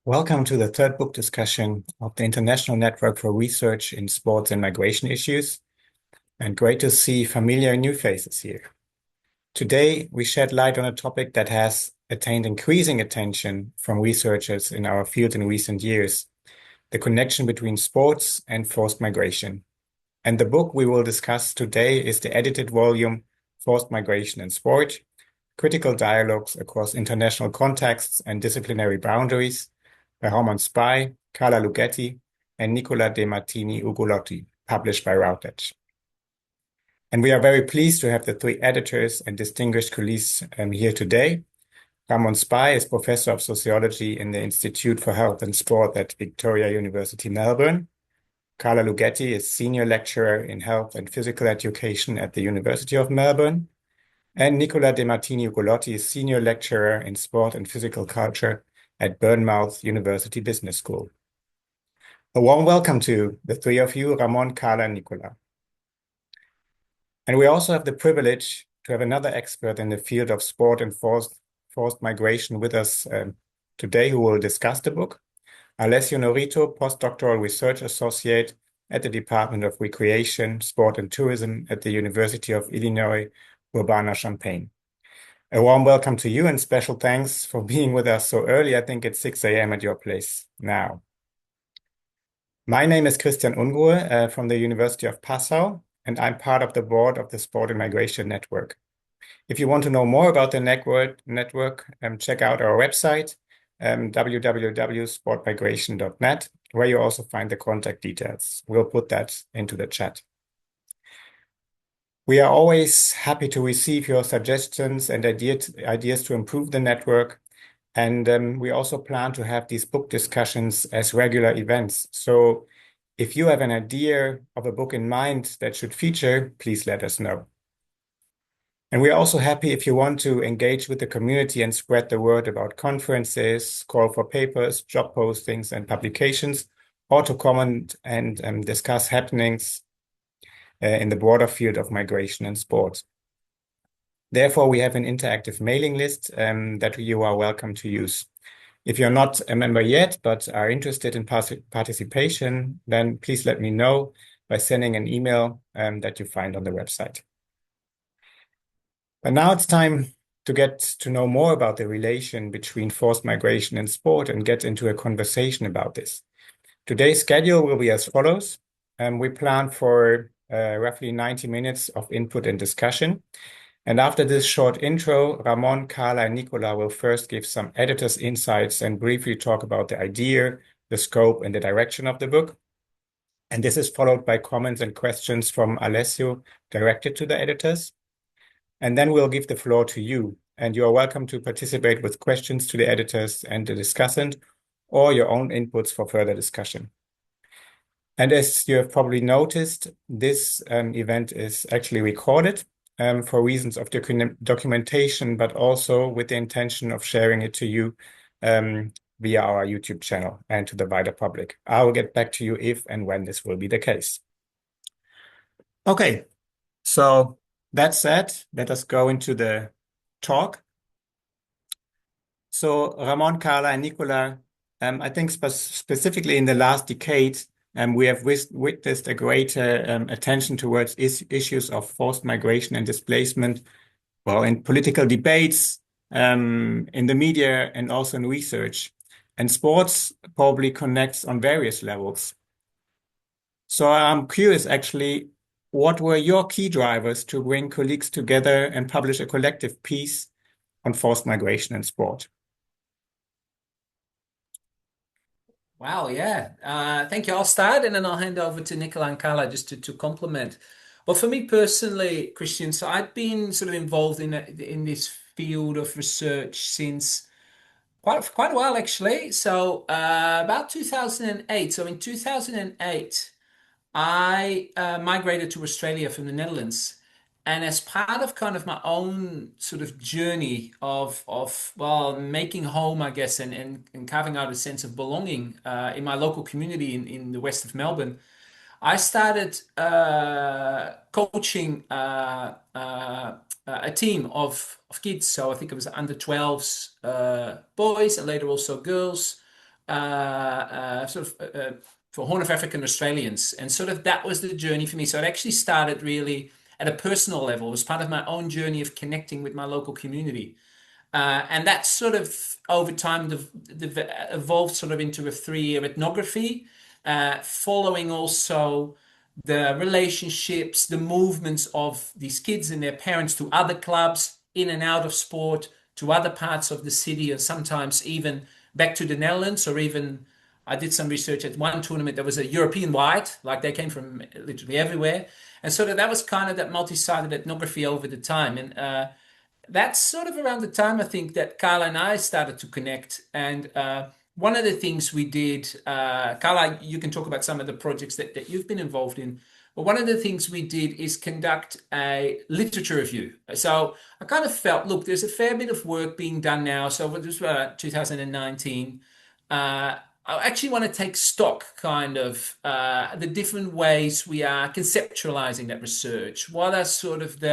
Welcome to the third book discussion of the International Network for Research in Sports and Migration Issues, and great to see familiar new faces here. Today, we shed light on a topic that has attained increasing attention from researchers in our field in recent years, the connection between sports and forced migration. And the book we will discuss today is the edited volume, Forced Migration in Sport, Critical Dialogues Across International Contexts and Disciplinary Boundaries, by Ramón Spaaij, Carla Luguetti, and Nicola de Martini Ugolotti, published by Routledge. And we are very pleased to have the three editors and distinguished colleagues here today. Ramón Spaaij is Professor of Sociology in the Institute for Health and Sport at Victoria University, Melbourne. Carla Luguetti is Senior Lecturer in Health and Physical Education at the University of Melbourne. And Nicola de Martini Ugolotti is Senior Lecturer in Sport and Physical Culture at Bournemouth University Business School. A warm welcome to the three of you, Ramón, Carla, and Nicola. And we also have the privilege to have another expert in the field of sport and forced migration with us today, who will discuss the book. Alessio Norrito, Postdoctoral Research Associate at the Department of Recreation, Sport and Tourism at the University of Illinois, Urbana-Champaign. A warm welcome to you and special thanks for being with us so early. I think it's 6 a.m. at your place now. My name is Christian Ungruhe from the University of Passau, and I'm part of the board of the Sport and Migration Network. If you want to know more about the network, check out our website, www.sportmigration.net, where you also find the contact details. We'll put that into the chat. We are always happy to receive your suggestions and ideas to improve the network. And we also plan to have these book discussions as regular events. So if you have an idea of a book in mind that should feature, please let us know. And we're also happy if you want to engage with the community and spread the word about conferences, call for papers, job postings, and publications, or to comment and discuss happenings in the broader field of migration and sport. Therefore, we have an interactive mailing list that you are welcome to use. If you're not a member yet, but are interested in participation, then please let me know by sending an email that you find on the website. But now it's time to get to know more about the relation between forced migration and sport and get into a conversation about this. Today's schedule will be as follows. We plan for roughly 90 minutes of input and discussion. And after this short intro, Ramón, Carla, and Nicola will first give some editor's insights and briefly talk about the idea, the scope, and the direction of the book. And this is followed by comments and questions from Alessio directed to the editors. And then we'll give the floor to you. And you are welcome to participate with questions to the editors and the discussant, or your own inputs for further discussion. And as you have probably noticed, this event is actually recorded for reasons of documentation, but also with the intention of sharing it to you via our YouTube channel and to the wider public. I will get back to you if and when this will be the case. Okay, so that said, let us go into the talk. So Ramón, Carla, and Nicola, I think specifically in the last decade, we have witnessed a greater attention towards issues of forced migration and displacement, well, in political debates, in the media, and also in research. And sports probably connects on various levels. So I'm curious, actually, what were your key drivers to bring colleagues together and publish a collective piece on forced migration and sport? Wow, yeah. Thank you. I'll start and then I'll hand over to Nicola and Carla just to complement. Well, for me personally, Christian, so I've been sort of involved in this field of research since quite a while actually. So about 2008. So in 2008, I migrated to Australia from the Netherlands. And as part of kind of my own sort of journey of well, making home, I guess, and carving out a sense of belonging in my local community in the west of Melbourne, I started coaching a team of kids. So I think it was under 12s boys and later also girls for Horn of African Australians. And sort of that was the journey for me. So it actually started really at a personal level. It was part of my own journey of connecting with my local community. And that sort of over time evolved sort of into a 3-year ethnography, following also the relationships, the movements of these kids and their parents to other clubs, in and out of sport, to other parts of the city, and sometimes even back to the Netherlands, or even I did some research at one tournament that was a European wide, like they came from literally everywhere. And sort of that was kind of that multi-sided ethnography over the time. And that's sort of around the time I think that Carla and I started to connect. And one of the things we did, Carla, you can talk about some of the projects that you've been involved in. But one of the things we did is conduct a literature review. So I kind of felt, look, there's a fair bit of work being done now. So this was 2019. I actually want to take stock kind of the different ways we are conceptualizing that research. What are sort of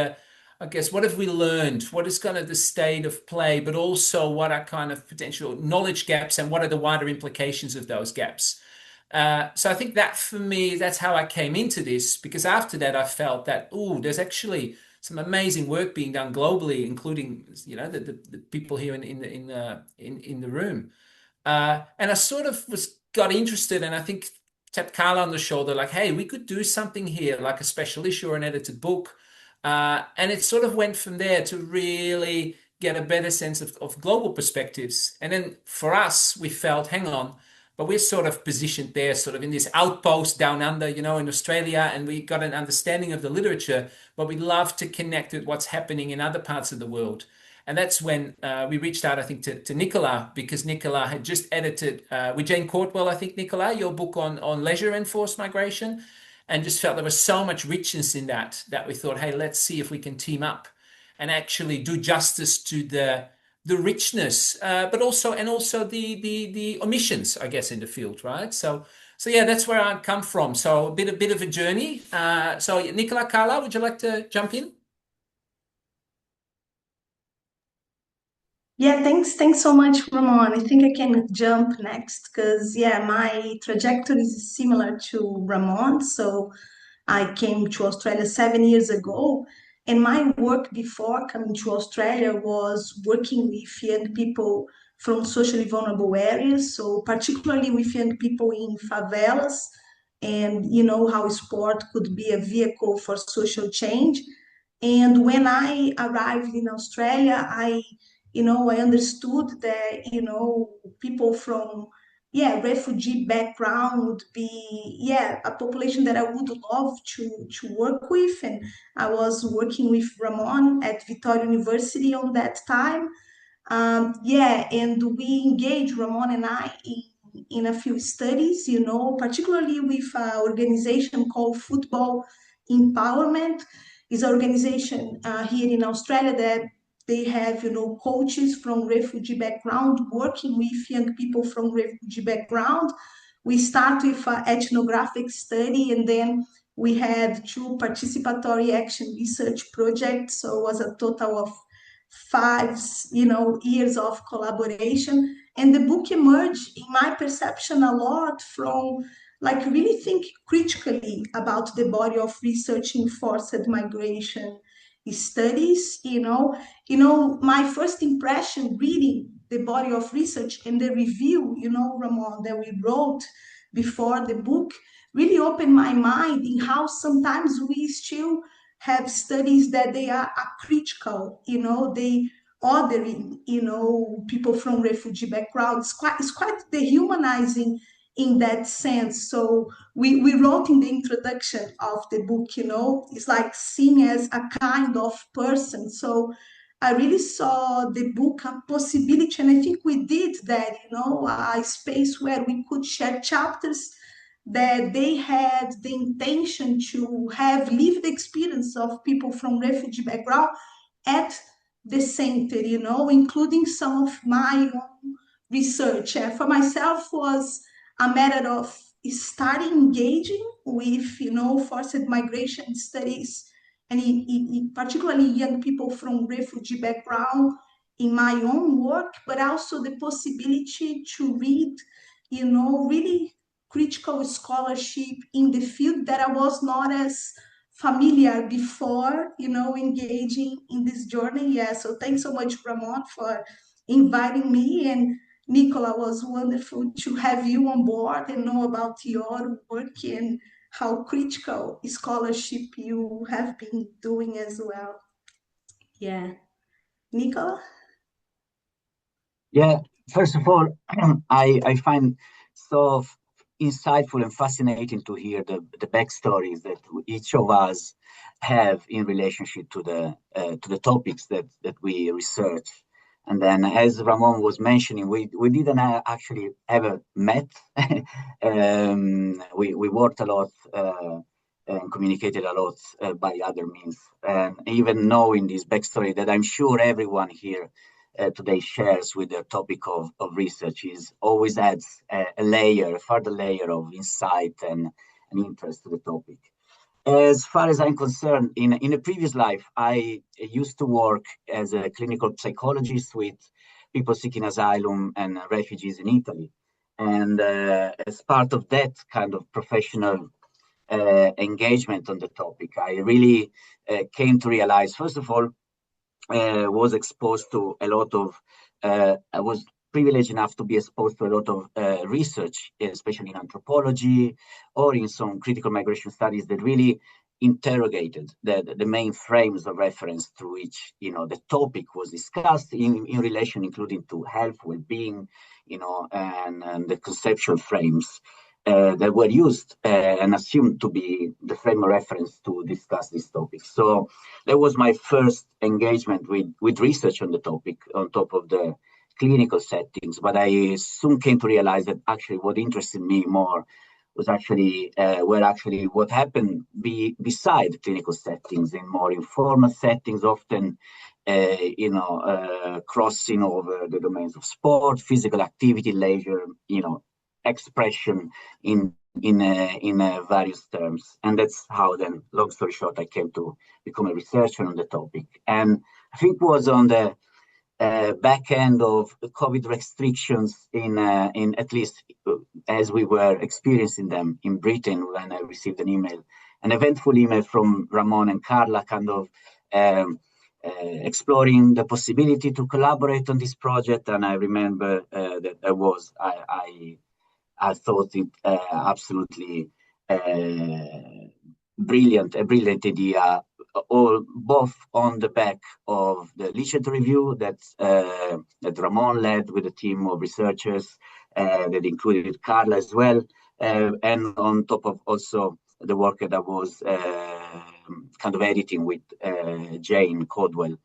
I guess, what have we learned? What is kind of the state of play, but also what are kind of potential knowledge gaps and what are the wider implications of those gaps? So I think that for me, that's how I came into this, because after that, I felt that, oh, there's actually some amazing work being done globally, including, the people here in the room. And I sort of got interested, and I think tapped Carla on the shoulder, like, hey, we could do something here, like a special issue or an edited book. And it sort of went from there to really get a better sense of global perspectives. And then for us, we felt, hang on, but we're sort of positioned there, sort of in this outpost down under, in Australia, and we got an understanding of the literature, but we love to connect with what's happening in other parts of the world. And that's when we reached out, I think, to Nicola, because Nicola had just edited with Jane Courtwell, I think, Nicola, your book on leisure and forced migration, and just felt there was so much richness in that we thought, hey, let's see if we can team up and actually do justice to the richness, but also the omissions, I guess, in the field, right? So yeah, that's where I come from. So a bit of a journey. So Nicola, Carla, would you like to jump in? Yeah, thanks so much, Ramon. I think I can jump next because, yeah, my trajectory is similar to Ramon. So I came to Australia 7 years ago, and my work before coming to Australia was working with young people from socially vulnerable areas. So particularly with young people in favelas, and how sport could be a vehicle for social change. And when I arrived in Australia, I understood that, people from, yeah, refugee background would be, yeah, a population that I would love to work with. And I was working with Ramon at Victoria University on that time. Yeah, and we engaged, Ramon and I, in a few studies, particularly with an organization called Football Empowerment. Is an organization here in Australia that they have, coaches from refugee background working with young people from refugee background. We start with an ethnographic study, and then we had two participatory action research projects. So it was a total of 5 years of collaboration. And the book emerged, in my perception, a lot from like really think critically about the body of research in forced migration studies. My first impression reading the body of research and the review, Ramon, that we wrote before the book really opened my mind in how sometimes we still have studies that they are critical, they othering, people from refugee backgrounds. It's quite dehumanizing in that sense. So we wrote in the introduction of the book, it's like seen as a kind of person. So I really saw the book a possibility, and I think we did that, a space where we could share chapters that they had the intention to have lived experience of people from refugee background at the center, including some of my own research. For myself was a matter of starting engaging with, forced migration studies, and particularly young people from refugee background in my own work, but also the possibility to read really critical scholarship in the field that I was not as familiar before, engaging in this journey. Yeah, so thanks so much, Ramon, for inviting me. And Nicola, was wonderful to have you on board and know about your work and how critical scholarship you have been doing as well. Yeah. Nicola? Yeah, first of all, I find so insightful and fascinating to hear the backstories that each of us have in relationship to the topics that we research. And then, as Ramon was mentioning, we didn't actually ever met. We worked a lot and communicated a lot by other means. And even knowing this backstory that I'm sure everyone here today shares with the topic of research is always adds a further layer of insight and interest to the topic. As far as I'm concerned, in a previous life, I used to work as a clinical psychologist with people seeking asylum and refugees in Italy. And as part of that kind of professional engagement on the topic, I really came to realize, first of all, was exposed to a lot of, I was privileged enough to be exposed to a lot of research, especially in anthropology or in some critical migration studies that really interrogated the main frames of reference through which, the topic was discussed in relation, including to health, well-being, and the conceptual frames that were used and assumed to be the frame of reference to discuss this topic. So that was my first engagement with research on the topic, on top of the clinical settings. But I soon came to realize that actually what interested me more was actually what happened beside clinical settings, in more informal settings, often crossing over the domains of sport, physical activity, leisure, expression in various terms. And that's how then, long story short, I came to become a researcher on the topic. And I think it was on the back end of COVID restrictions in at least as we were experiencing them in Britain, when I received an eventful email from Ramon and Carla, kind of exploring the possibility to collaborate on this project. And I remember that I thought it absolutely a brilliant idea, both on the back of the literature review that Ramon led with a team of researchers that included Carla as well, and on top of also the work that I was kind of editing with Jane Caldwell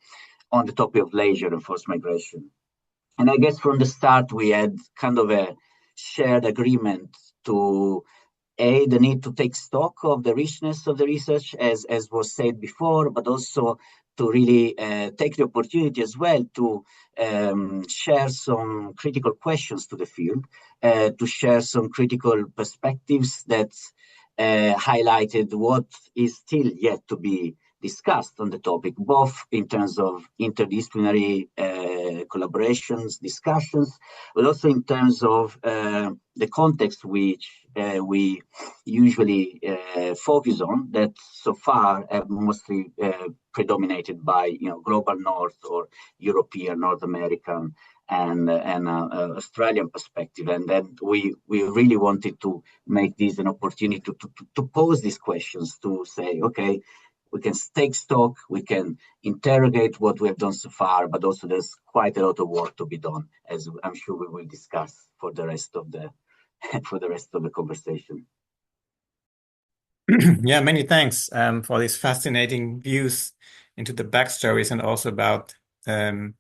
on the topic of leisure and forced migration. And I guess from the start we had kind of a shared agreement to the need to take stock of the richness of the research, as was said before, but also to really take the opportunity as well to share some critical questions to the field, to share some critical perspectives that highlighted what is still yet to be discussed on the topic, both in terms of interdisciplinary collaborations, discussions, but also in terms of the context which we usually focus on, that so far have mostly predominated by global North or European, North American, and Australian perspective. And then we really wanted to make this an opportunity to pose these questions, to say, okay, we can take stock, we can interrogate what we have done so far, but also there's quite a lot of work to be done, as I'm sure we will discuss for the rest of the conversation. Yeah, many thanks for these fascinating views into the backstories and also about the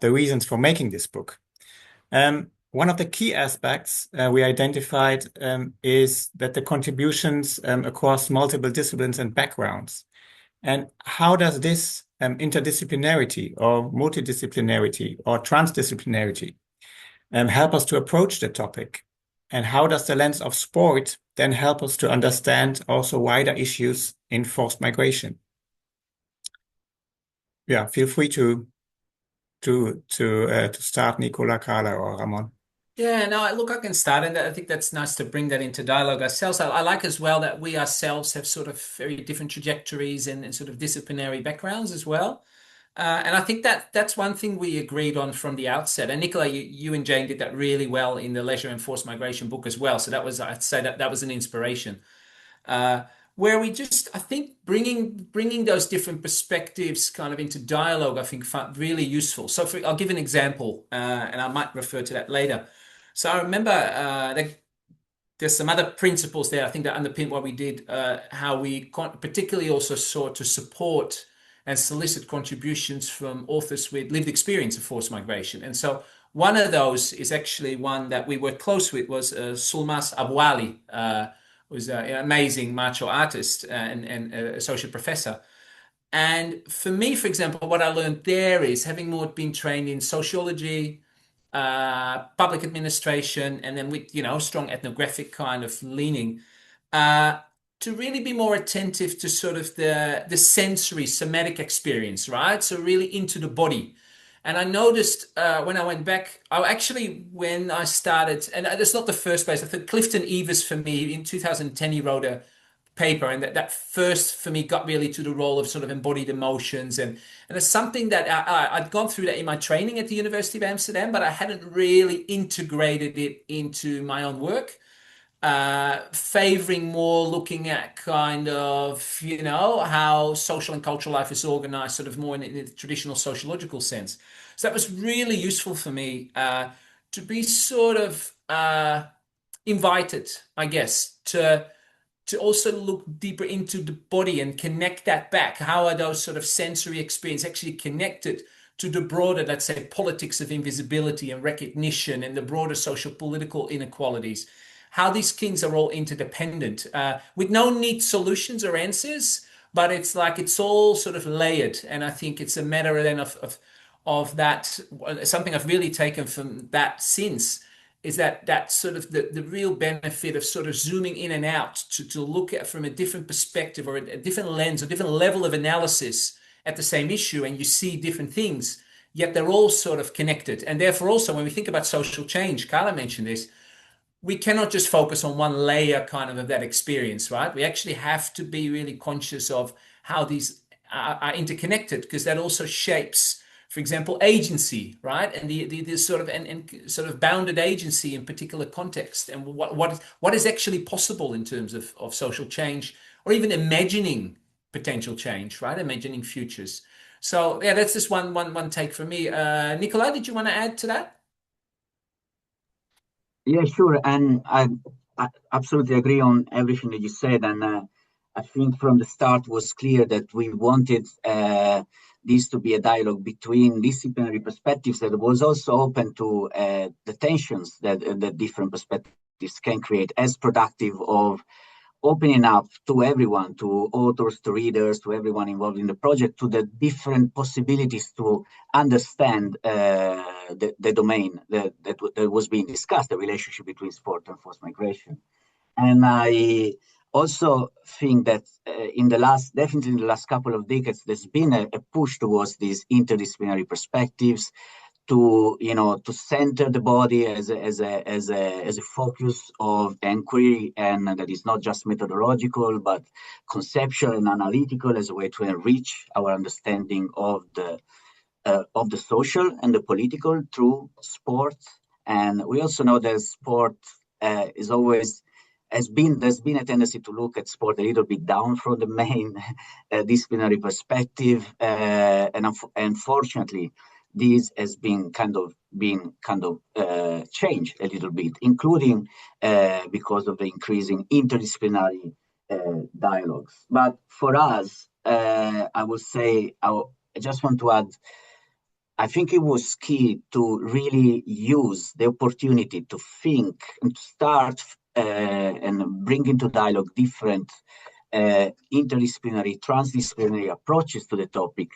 reasons for making this book. One of the key aspects we identified is that the contributions across multiple disciplines and backgrounds. And how does this interdisciplinarity or multidisciplinarity or transdisciplinarity help us to approach the topic? And how does the lens of sport then help us to understand also wider issues in forced migration? Yeah, feel free to start, Nicola, Carla, or Ramon. Yeah, no, look, I can start, and I think that's nice to bring that into dialogue ourselves. I like as well that we ourselves have sort of very different trajectories and sort of disciplinary backgrounds as well. And I think that that's one thing we agreed on from the outset. And Nicola, you and Jane did that really well in the Leisure and Forced Migration book as well. So that was, I'd say that that was an inspiration. uh, where we just, I think, bringing those different perspectives kind of into dialogue, I think, really useful. So I'll give an example, and I might refer to that later. So I remember that there's some other principles there, I think, that underpin what we did, how we particularly also sought to support and solicit contributions from authors with lived experience of forced migration. And so one of those is actually one that we worked close with was Sulmas Abwali, was an amazing martial artist and associate professor. And for me, for example, what I learned there is having more been trained in sociology, public administration, and then with, strong ethnographic kind of leaning, uh, to really be more attentive to sort of the sensory somatic experience, right? So really into the body. And I noticed when I went back, when I started, and it's not the first place, I think Clifton Evers for me in 2010, he wrote a paper, and that first for me got really to the role of sort of embodied emotions. And it's something that I'd gone through that in my training at the University of Amsterdam, but I hadn't really integrated it into my own work, favoring more looking at kind of, how social and cultural life is organized, sort of more in the traditional sociological sense. So that was really useful for me, to be sort of invited, I guess, to also look deeper into the body and connect that back. How are those sort of sensory experience actually connected to the broader, let's say, politics of invisibility and recognition and the broader social political inequalities? How these things are all interdependent, with no neat solutions or answers, but it's like it's all sort of layered. And I think it's a matter then of that. Something I've really taken from that since is that sort of the real benefit of sort of zooming in and out to look at from a different perspective or a different lens or different level of analysis at the same issue, and you see different things, yet they're all sort of connected. And therefore also when we think about social change, Carla mentioned this, we cannot just focus on one layer kind of that experience, right? We actually have to be really conscious of how these are interconnected, because that also shapes, for example, agency, right? And the sort of and sort of bounded agency in particular context, and what is actually possible in terms of social change, or even imagining potential change, right? Imagining futures. So yeah, that's just one take from me. Nicola, did you want to add to that? Yeah, sure. And I absolutely agree on everything that you said. And I think from the start was clear that we wanted this to be a dialogue between disciplinary perspectives that was also open to the tensions that different perspectives can create, as productive of opening up to everyone, to authors, to readers, to everyone involved in the project, to the different possibilities to understand the domain that was being discussed, the relationship between sport and forced migration. And I also think that definitely in the last couple of decades, there's been a push towards these interdisciplinary perspectives, to center the body as a focus of inquiry, and that is not just methodological but conceptual and analytical, as a way to enrich our understanding of the social and the political through sport. And we also know that sport there's been a tendency to look at sport a little bit down from the main disciplinary perspective, and unfortunately this has been kind of changed a little bit, including because of the increasing interdisciplinary dialogues. But for us, I would say, I just want to add, I think it was key to really use the opportunity to think and to start and bring into dialogue different interdisciplinary, transdisciplinary approaches to the topic,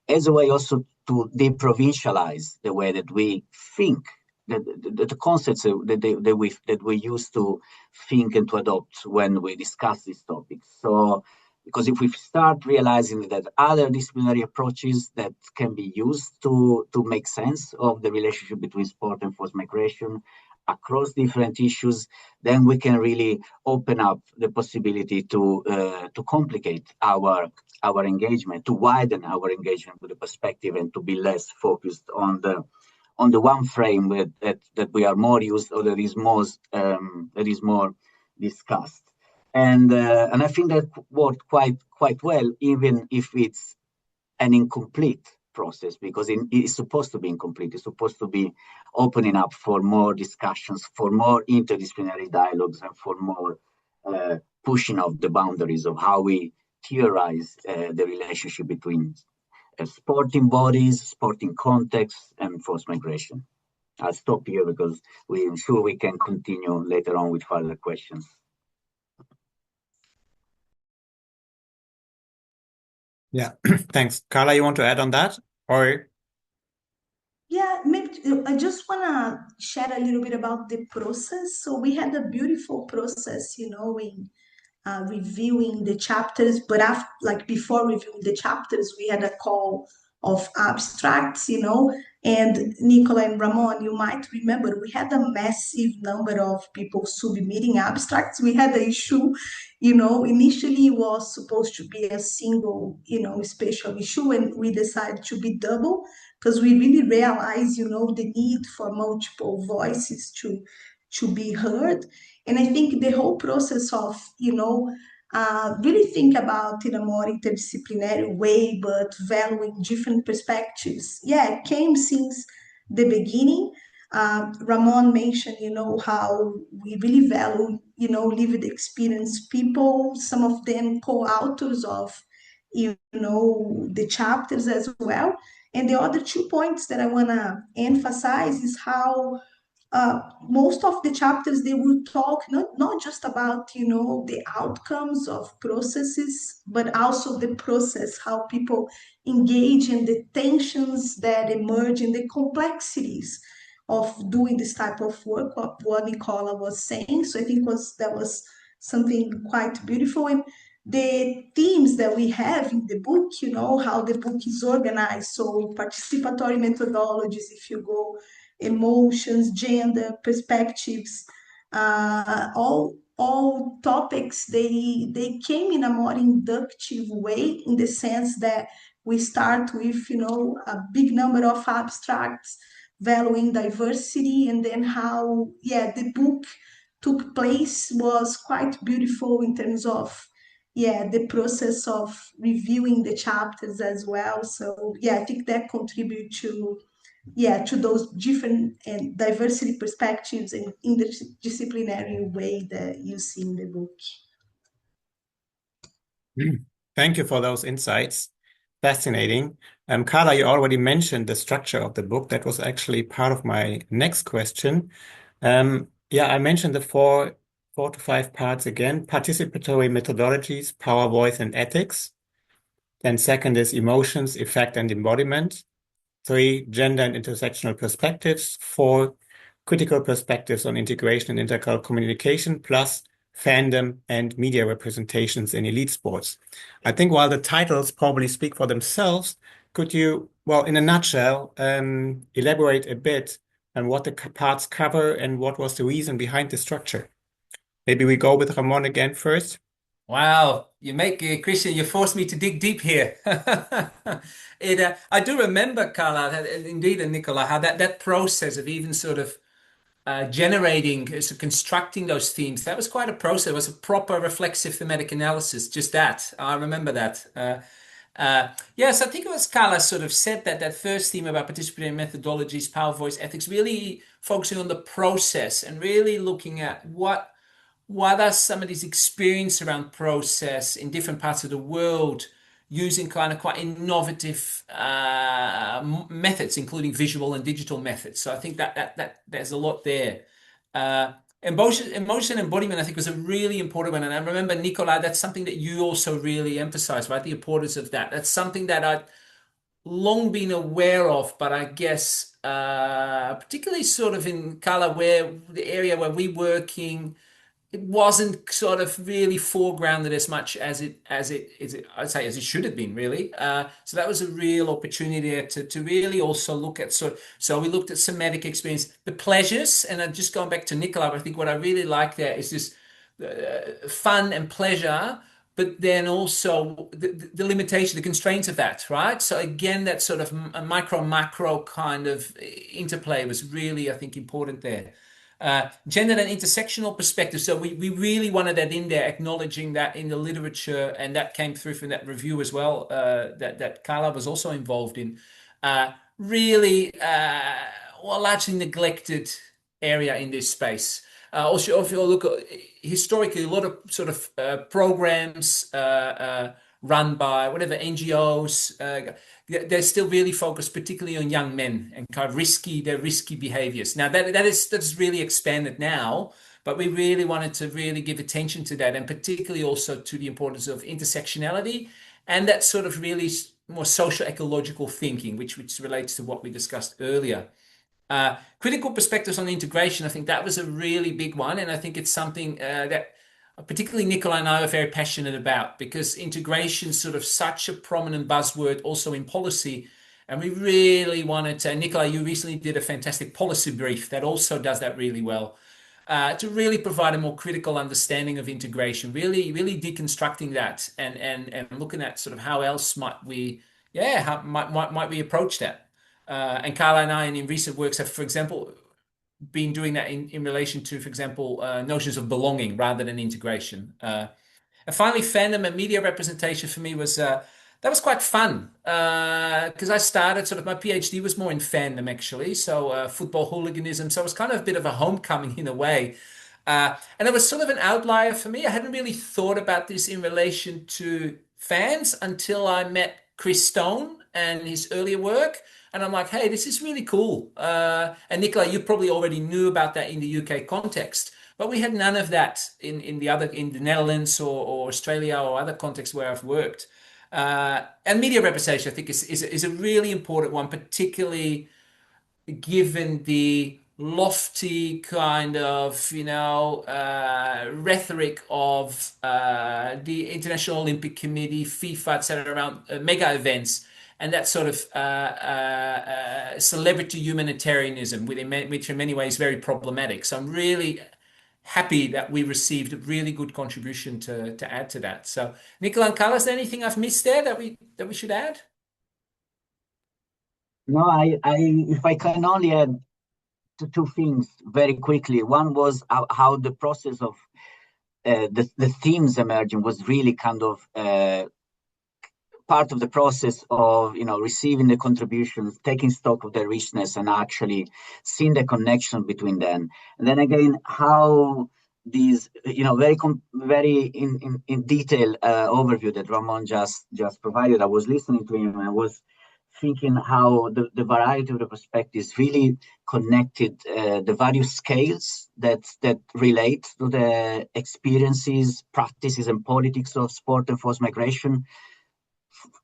as a way also to deprovincialize the way that we think, the concepts that we used to think and to adopt when we discuss these topics. So, because if we start realizing that other disciplinary approaches that can be used to make sense of the relationship between sport and forced migration across different issues, then we can really open up the possibility to complicate our engagement, to widen our engagement with the perspective, and to be less focused on the one frame that we are more used, or that is more discussed. And I think that worked quite well, even if it's an incomplete process, because it's supposed to be incomplete. It's supposed to be opening up for more discussions, for more interdisciplinary dialogues, and for more pushing of the boundaries of how we theorize the relationship between sporting bodies, sporting contexts, and forced migration. I'll stop here because I'm sure we can continue later on with further questions. Yeah, thanks. Carla, you want to add on that? Or Yeah, maybe I just want to share a little bit about the process. So we had a beautiful process, in reviewing the chapters, but after, like before reviewing the chapters, we had a call of abstracts, and Nicola and Ramon, you might remember, we had a massive number of people submitting abstracts. We had the issue, initially it was supposed to be a single, special issue, and we decided to be double because we really realized, the need for multiple voices to be heard. And I think the whole process of, really think about in a more interdisciplinary way, but valuing different perspectives. Yeah, it came since the beginning. Ramon mentioned, how we really value, lived experience people, some of them co-authors of, the chapters as well. And the other 2 points that I want to emphasize is how most of the chapters they will talk not just about the outcomes of processes, but also the process, how people engage in the tensions that emerge in the complexities of doing this type of work, what Nicola was saying. So I think that was something quite beautiful. And the themes that we have in the book, how the book is organized, so participatory methodologies, if you go, emotions, gender, perspectives, all topics, they came in a more inductive way, in the sense that we start with, a big number of abstracts valuing diversity, and then how, the book took place was quite beautiful in terms of, the process of reviewing the chapters as well. So, I think that contribute to those different and diversity perspectives and interdisciplinary way that you see in the book. thank you for those insights. Fascinating. Carla, you already mentioned the structure of the book. That was actually part of my next question. I mentioned the four to five parts again: participatory methodologies, power, voice, and ethics. Then second is emotions, effect, and embodiment. 3, gender and intersectional perspectives. 4, critical perspectives on integration and intercultural communication, plus fandom and media representations in elite sports. I think while the titles probably speak for themselves, could you, well, in a nutshell, elaborate a bit on what the parts cover and what was the reason behind the structure? Maybe we go with Ramon again first. Wow, you make Christian, you forced me to dig deep here. I do remember, Carla, indeed, and Nicola, how that process of even sort of generating, so constructing those themes, that was quite a process. It was a proper reflexive thematic analysis, just that. I remember that. Yes, I think it was Carla sort of said that first theme about participatory methodologies, power, voice, ethics, really focusing on the process and really looking at what are somebody's experience around process in different parts of the world, using kind of quite innovative methods, including visual and digital methods. So I think that there's a lot there. Emotion embodiment, I think, was a really important one. And I remember, Nicola, that's something that you also really emphasized, right? The importance of that. That's something that I'd long been aware of, but I guess particularly sort of in Carla, where the area where we're working, it wasn't sort of really foregrounded as much as I'd say as it should have been really. So that was a real opportunity there to really also look at so we looked at somatic experience, the pleasures, and I'm just going back to Nicola. I think what I really like there is this fun and pleasure, but then also the limitation, the constraints of that, right? So again, that sort of a micro macro kind of interplay was really, I think, important there. Gender and intersectional perspective. So we really wanted that in there, acknowledging that in the literature, and that came through from that review as well, that Carla was also involved in. Really, well, largely neglected area in this space. Also, if you look at historically, a lot of sort of programs run by whatever NGOs, they're still really focused particularly on young men and kind of their risky behaviors. Now that's really expanded now, but we really wanted to really give attention to that, and particularly also to the importance of intersectionality and that sort of really more social ecological thinking, which relates to what we discussed earlier. Critical perspectives on integration, I think that was a really big one, and I think it's something that particularly Nicola and I are very passionate about, because integration is sort of such a prominent buzzword also in policy, and we really wanted to, Nicola, you recently did a fantastic policy brief that also does that really well, to really provide a more critical understanding of integration, really deconstructing that and looking at sort of how else might we, how might we approach that. And Carla and I, in recent works, have, for example, been doing that in relation to, for example, notions of belonging rather than integration. And finally, fandom and media representation for me was that was quite fun, because I started sort of my PhD was more in fandom actually, so football hooliganism. So it was kind of a bit of a homecoming in a way. And it was sort of an outlier for me. I hadn't really thought about this in relation to fans until I met Chris Stone and his earlier work. And I'm like, hey, this is really cool. And Nicola, you probably already knew about that in the UK context, but we had none of that in the Netherlands or Australia or other contexts where I've worked. And media representation, I think, is a really important one, particularly given the lofty kind of rhetoric of the International Olympic Committee, FIFA, etc., around mega events, and that sort of celebrity humanitarianism, which in many ways is very problematic. So I'm really happy that we received a really good contribution to add to that. So Nicola and Carla, is there anything I've missed there that we should add? No, if I can only add two things very quickly. One was how the process of the themes emerging was really kind of part of the process of receiving the contributions, taking stock of their richness, and actually seeing the connection between them. And then again, how these very in detail overview that Ramon just provided. I was listening to him and I was thinking how the variety of the perspectives really connected the various scales that relate to the experiences, practices, and politics of sport and forced migration,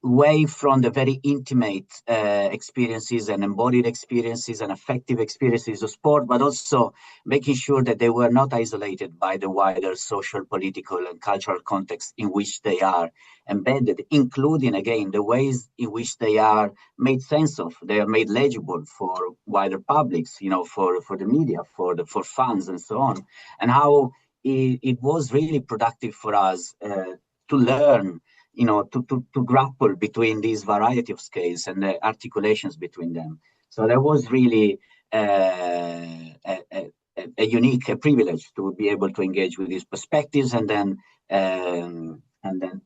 way from the very intimate experiences and embodied experiences and affective experiences of sport, but also making sure that they were not isolated by the wider social, political, and cultural context in which they are embedded, including, again, the ways in which they are made sense of. They are made legible for wider publics, for the media, for fans, and so on. And how it was really productive for us to learn, to grapple between these variety of scales and the articulations between them. So that was really a privilege to be able to engage with these perspectives, and then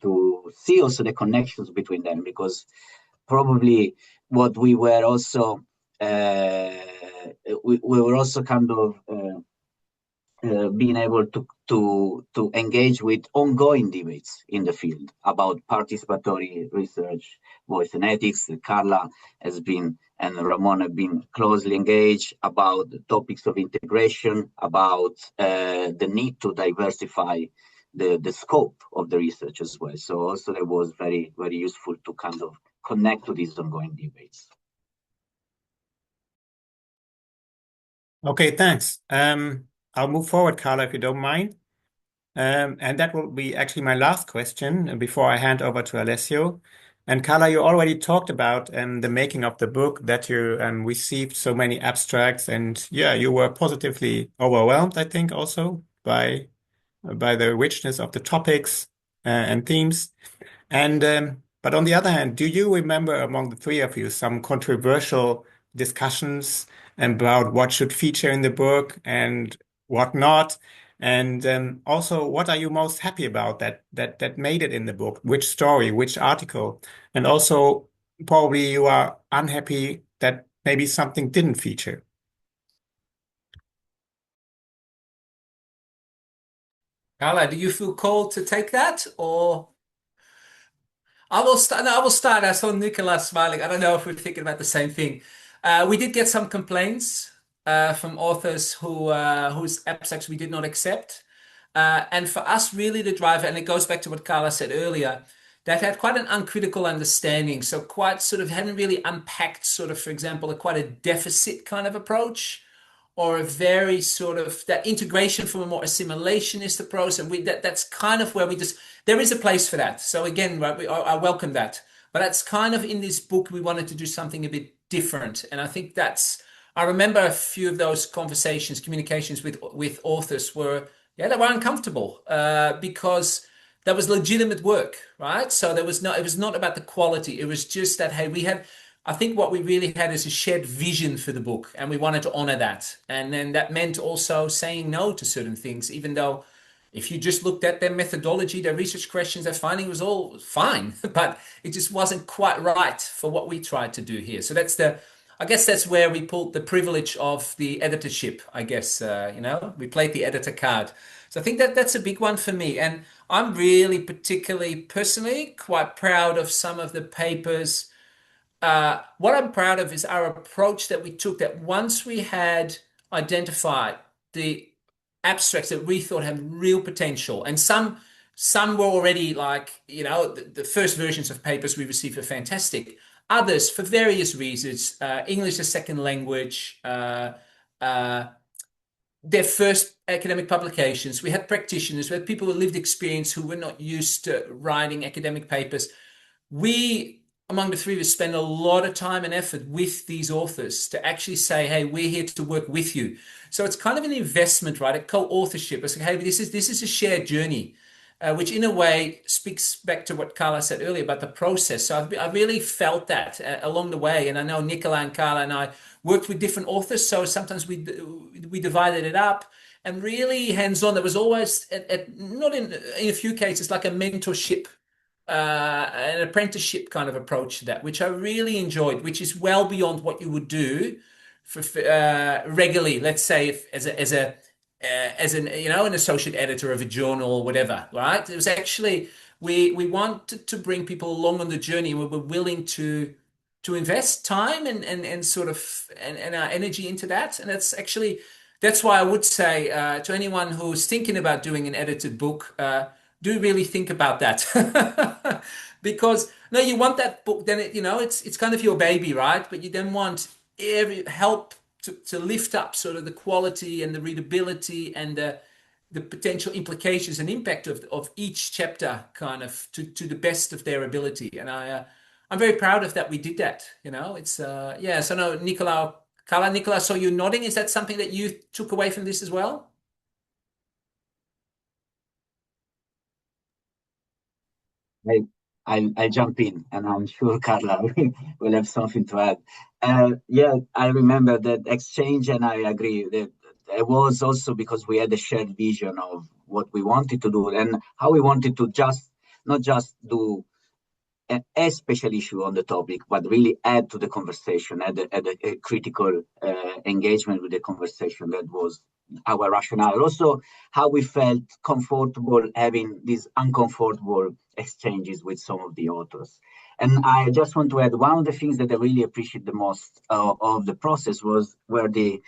to see also the connections between them, because probably what we were also we were also kind of being able to engage with ongoing debates in the field about participatory research, voice and ethics. Carla has been, and Ramon have been closely engaged about the topics of integration, about the need to diversify the scope of the research as well. So also it was very, very useful to kind of connect to these ongoing debates. Okay, thanks. I'll move forward, Carla, if you don't mind. And that will be actually my last question before I hand over to Alessio. And Carla, you already talked about the making of the book, that you received so many abstracts, and yeah, you were positively overwhelmed, I think, also by the richness of the topics and themes. And but on the other hand, do you remember among the three of you some controversial discussions about what should feature in the book and what not? And also, what are you most happy about that made it in the book? Which story, which article? And also, probably you are unhappy that maybe something didn't feature. Carla, do you feel called to take that, or I will start? No, I will start. I saw Nicola smiling. I don't know if we're thinking about the same thing. We did get some complaints from authors whose abstracts we did not accept. And for us, really, the driver, and it goes back to what Carla said earlier, that had quite an uncritical understanding. So quite sort of hadn't really unpacked sort of, for example, quite a deficit kind of approach, or a very sort of that integration from a more assimilationist approach. And that's kind of where we just, there is a place for that. So again, right, I welcome that. But that's kind of in this book, we wanted to do something a bit different. And I think I remember a few of those conversations, communications with authors were, yeah, they were uncomfortable because that was legitimate work, right? So it was not about the quality. It was just that, hey, I think what we really had is a shared vision for the book, and we wanted to honor that. And then that meant also saying no to certain things, even though if you just looked at their methodology, their research questions, their finding was all fine, but it just wasn't quite right for what we tried to do here. So I guess that's where we pulled the privilege of the editorship, I guess, we played the editor card. So I think that's a big one for me. And I'm really particularly personally quite proud of some of the papers. What I'm proud of is our approach that we took, that once we had identified the abstracts that we thought had real potential, and some were already like, the first versions of papers we received were fantastic. Others, for various reasons, English as second language, their first academic publications. We had practitioners, we had people with lived experience who were not used to writing academic papers. We, among the three of us, spend a lot of time and effort with these authors to actually say, hey, we're here to work with you. So it's kind of an investment, right? A co-authorship. It's like, hey, this is a shared journey, which in a way speaks back to what Carla said earlier about the process. So I really felt that along the way. And I know Nicola and Carla and I worked with different authors. So sometimes we divided it up. And really hands-on. There was always, not in a few cases, like a mentorship, an apprenticeship kind of approach to that, which I really enjoyed, which is well beyond what you would do for regularly. Let's say as an an associate editor of a journal or whatever, right? It was actually we wanted to bring people along on the journey. We were willing to invest time and sort of and our energy into that, and that's why I would say to anyone who's thinking about doing an edited book, do really think about that. Because no, you want that book, then it's kind of your baby, right? But you then want every help to lift up sort of the quality and the readability and the potential implications and impact of each chapter kind of to the best of their ability. And I'm very proud of that we did that. It's yeah. So no, Carla, Nicola, so you're nodding. Is that something that you took away from this as well? I, I'll jump in, and I'm sure Carla will have something to add. Yeah, I remember that exchange, and I agree that it was also because we had a shared vision of what we wanted to do and how we wanted to not just do a special issue on the topic, but really add to the conversation, add a critical engagement with the conversation. That was our rationale. Also, how we felt comfortable having these uncomfortable exchanges with some of the authors. And I just want to add, one of the things that I really appreciate the most of the process were the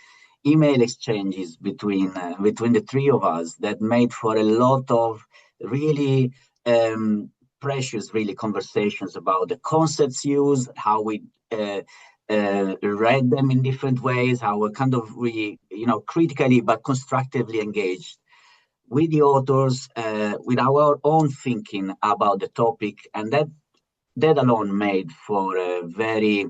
email exchanges between the three of us that made for a lot of really precious, really, conversations about the concepts used, how we read them in different ways, how we kind of critically but constructively engaged with the authors, with our own thinking about the topic, and that alone made for a very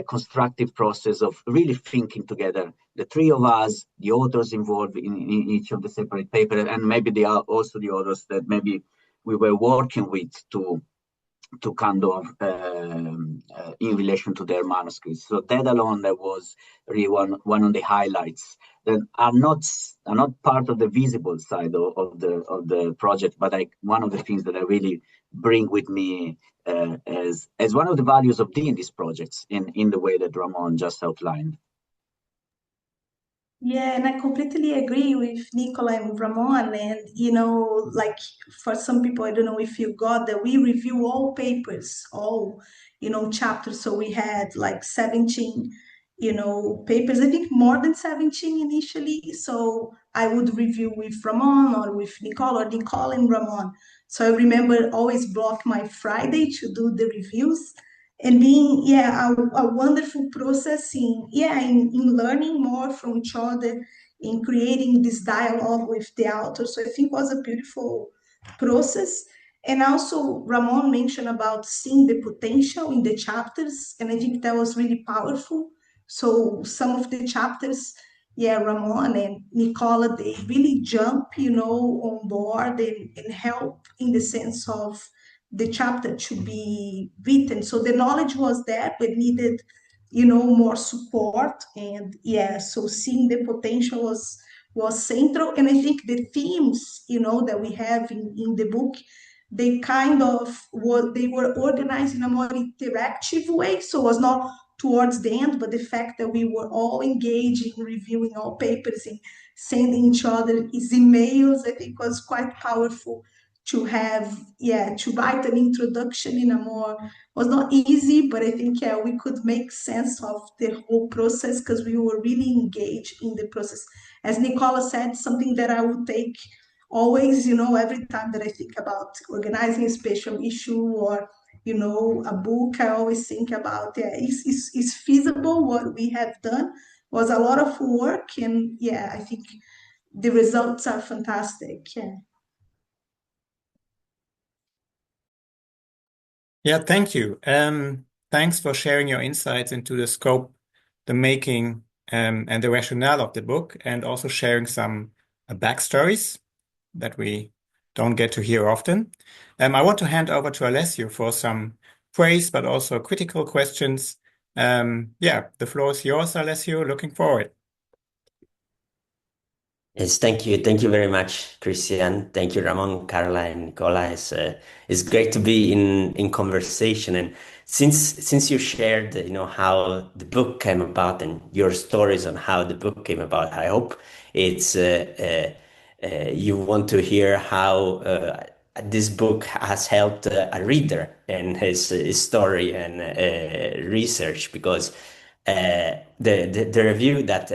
constructive process of really thinking together. The three of us, the authors involved in each of the separate papers, and maybe they are also the authors that maybe we were working with to kind of in relation to their manuscripts. So that alone, that was really one of the highlights that are not part of the visible side of the project, but one of the things that I really bring with me as one of the values of doing these projects in the way that Ramon just outlined. Yeah, and I completely agree with Nicola and Ramon. And, like for some people, I don't know if you got that, we review all papers, all, chapters. So we had like 17, papers, I think more than 17 initially. So I would review with Ramon or with Nicola, or Nicola and Ramon. So I remember always block my Friday to do the reviews and being a wonderful process in learning more from each other, in creating this dialogue with the author. So I think it was a beautiful process. And also Ramon mentioned about seeing the potential in the chapters, and I think that was really powerful. So some of the chapters, Ramon and Nicola, they really jump on board and help in the sense of the chapter to be written. So the knowledge was there, but needed, more support. And so seeing the potential was central. And I think the themes, that we have in the book, they kind of they were organized in a more interactive way. So it was not towards the end, but the fact that we were all engaging, reviewing all papers and sending each other his emails, I think was quite powerful to have, to write an introduction in a more, was not easy, but I think, we could make sense of the whole process because we were really engaged in the process. As Nicola said, something that I would take always, every time that I think about organizing a special issue or, a book, I always think about, is feasible what we have done? Was a lot of work, and I think the results are fantastic. Yeah, thank you. Thanks for sharing your insights into the scope, the making, and the rationale of the book, and also sharing some backstories that we don't get to hear often. I want to hand over to Alessio for some praise, but also critical questions. The floor is yours, Alessio. Looking forward. Yes, thank you. Thank you very much, Christian. Thank you, Ramon, Carla, and Nicola. It's great to be in conversation. And since you shared, how the book came about and your stories on how the book came about, I hope it's you want to hear how this book has helped a reader and his story and research, because the review that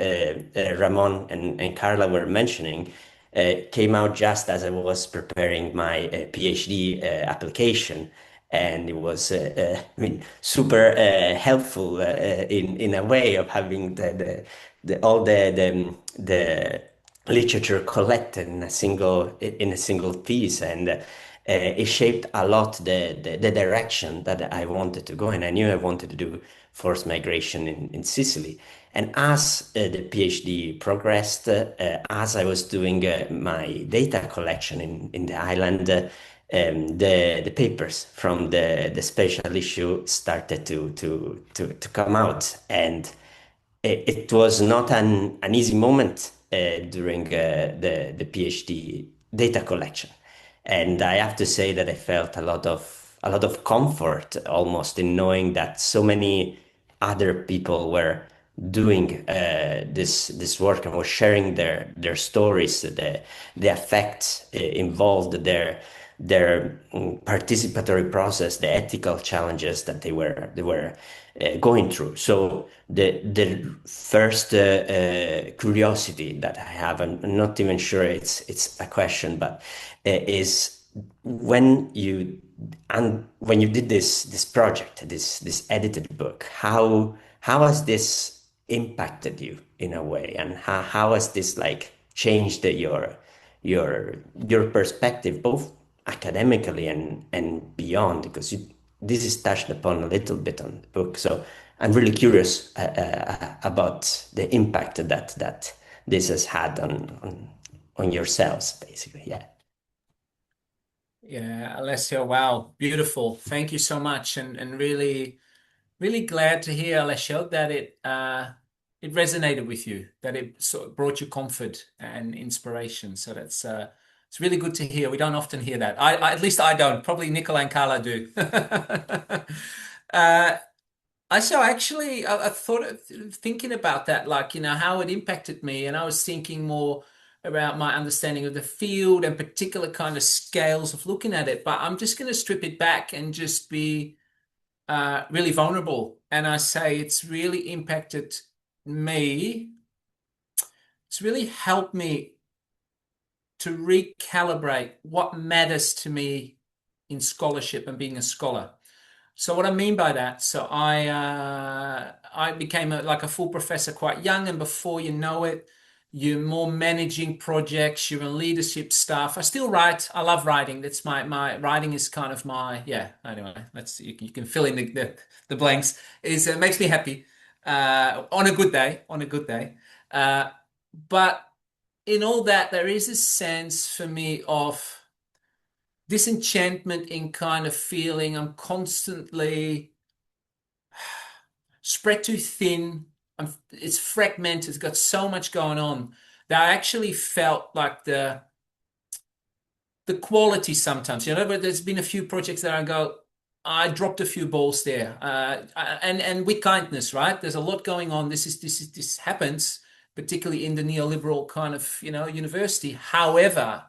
Ramon and Carla were mentioning came out just as I was preparing my PhD application, and it was super helpful in a way of having all the literature collected in a single piece, and it shaped a lot the direction that I wanted to go, and I knew I wanted to do forced migration in Sicily. And as the PhD progressed, as I was doing my data collection in the island, the papers from the special issue started to come out, and it was not an easy moment during the PhD data collection. And I have to say that I felt a lot of comfort almost in knowing that so many other people were doing this work and were sharing their stories, the effects involved, their participatory process, the ethical challenges that they were going through. So the first curiosity that I have, I'm not even sure it's a question, but is when you did this project, this edited book, how has this impacted you in a way, and how has this like changed your perspective, both academically and beyond, because this is touched upon a little bit on the book. So I'm really curious about the impact that this has had on yourselves, basically. Yeah. Yeah, Alessio, wow, beautiful. Thank you so much, and really glad to hear, Alessio, that it resonated with you, that it sort of brought you comfort and inspiration. So that's it's really good to hear. We don't often hear that. I at least I don't. Probably Nicola and Carla do. So actually, I thought thinking about that, like, how it impacted me, and I was thinking more about my understanding of the field and particular kind of scales of looking at it. But I'm just going to strip it back and just be really vulnerable. And I say it's really impacted me. It's really helped me to recalibrate what matters to me in scholarship and being a scholar. So what I mean by that, so I became like a full professor quite young, and before you know it, you're more managing projects, you're in leadership stuff. I still write. I love writing. That's my writing is kind of my, yeah. Anyway, you can fill in the blanks. It makes me happy on a good day. But in all that, there is a sense for me of disenchantment in kind of feeling I'm constantly spread too thin. It's fragmented. It's got so much going on that I actually felt like the quality sometimes. But there's been a few projects that I dropped a few balls there, and with kindness, right? There's a lot going on. This happens, particularly in the neoliberal kind of university. However,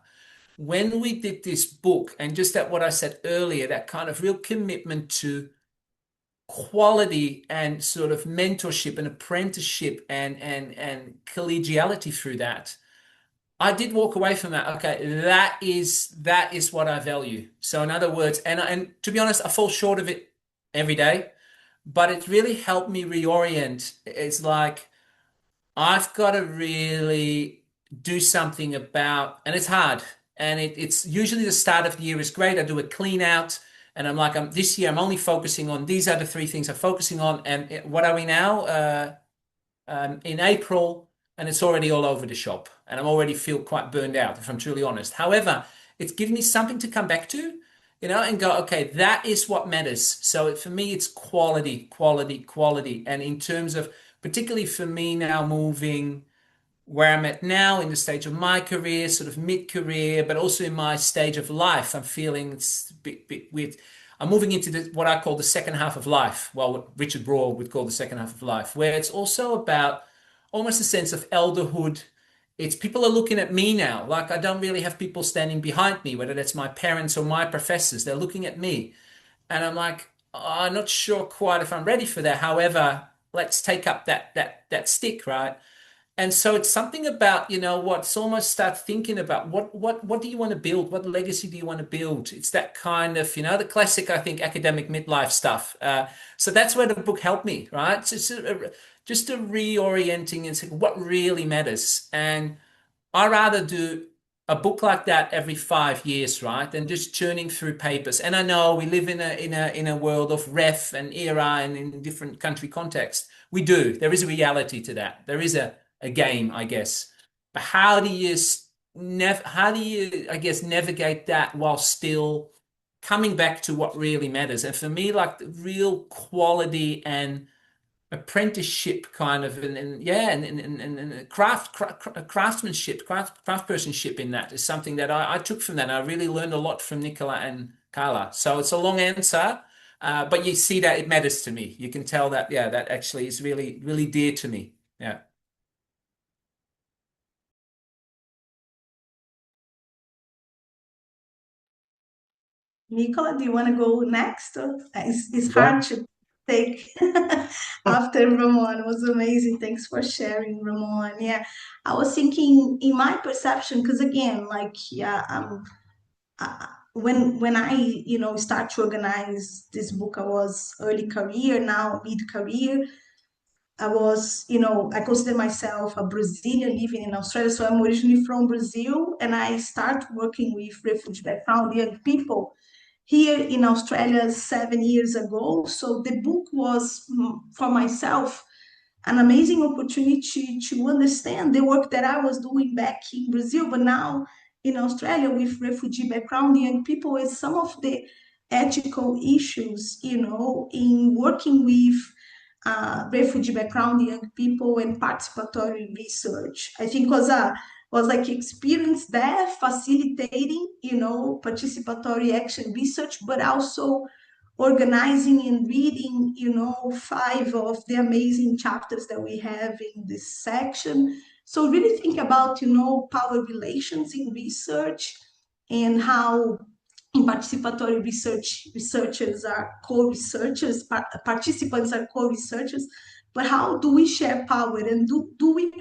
when we did this book, and just that what I said earlier, that kind of real commitment to quality and sort of mentorship and apprenticeship and collegiality through that, I did walk away from that. Okay, that is what I value. So in other words, and to be honest, I fall short of it every day, but it really helped me reorient. It's like I've got to really do something about, and it's hard. And it's usually the start of the year is great. I do a clean out, and I'm like, this year I'm only focusing on these are the three things I'm focusing on. And what are we now? In April, and it's already all over the shop, and I'm already feel quite burned out, if I'm truly honest. However, it's given me something to come back to, and go, okay, that is what matters. So for me, it's quality, quality, quality. And in terms of, particularly for me now moving where I'm at now in the stage of my career, sort of mid-career, but also in my stage of life, I'm feeling it's a bit weird. I'm moving into what I call the second half of life. Well, what Richard Rohr would call the second half of life, where it's also about almost a sense of elderhood. It's people are looking at me now. Like I don't really have people standing behind me, whether that's my parents or my professors. They're looking at me. And I'm like, I'm not sure quite if I'm ready for that. However, let's take up that stick, right? And so it's something about, what's almost start thinking about what do you want to build? What legacy do you want to build? It's that kind of, the classic, I think, academic midlife stuff. So that's where the book helped me, right? So it's just a reorienting and saying what really matters. And I rather do a book like that every 5 years, right? Than just churning through papers. And I know we live in a world of ref and era and in different country contexts. We do. There is a reality to that. There is a game, I guess. But how do you, I guess, navigate that while still coming back to what really matters? And for me, like the real quality and apprenticeship kind of, and craftsmanship, craftspersonship in that is something that I took from that. And I really learned a lot from Nicola and Carla. So it's a long answer, but you see that it matters to me. You can tell that, yeah, that actually is really, really dear to me. Yeah. Nicola, do you want to go next? It's hard to take after Ramon. It was amazing. Thanks for sharing, Ramon. Yeah, I was thinking in my perception, because again, like, yeah, when I, start to organize this book, I was early career, now mid career. I consider myself a Brazilian living in Australia. So I'm originally from Brazil, and I start working with refugee background young people here in Australia 7 years ago. So the book was for myself an amazing opportunity to understand the work that I was doing back in Brazil, but now in Australia with refugee background young people, and some of the ethical issues, in working with refugee background young people and participatory research. I think was like experience there facilitating, participatory action research, but also organizing and reading, 5 of the amazing chapters that we have in this section. So really think about, power relations in research and how in participatory research, researchers are co-researchers, participants are co-researchers, but how do we share power, and do we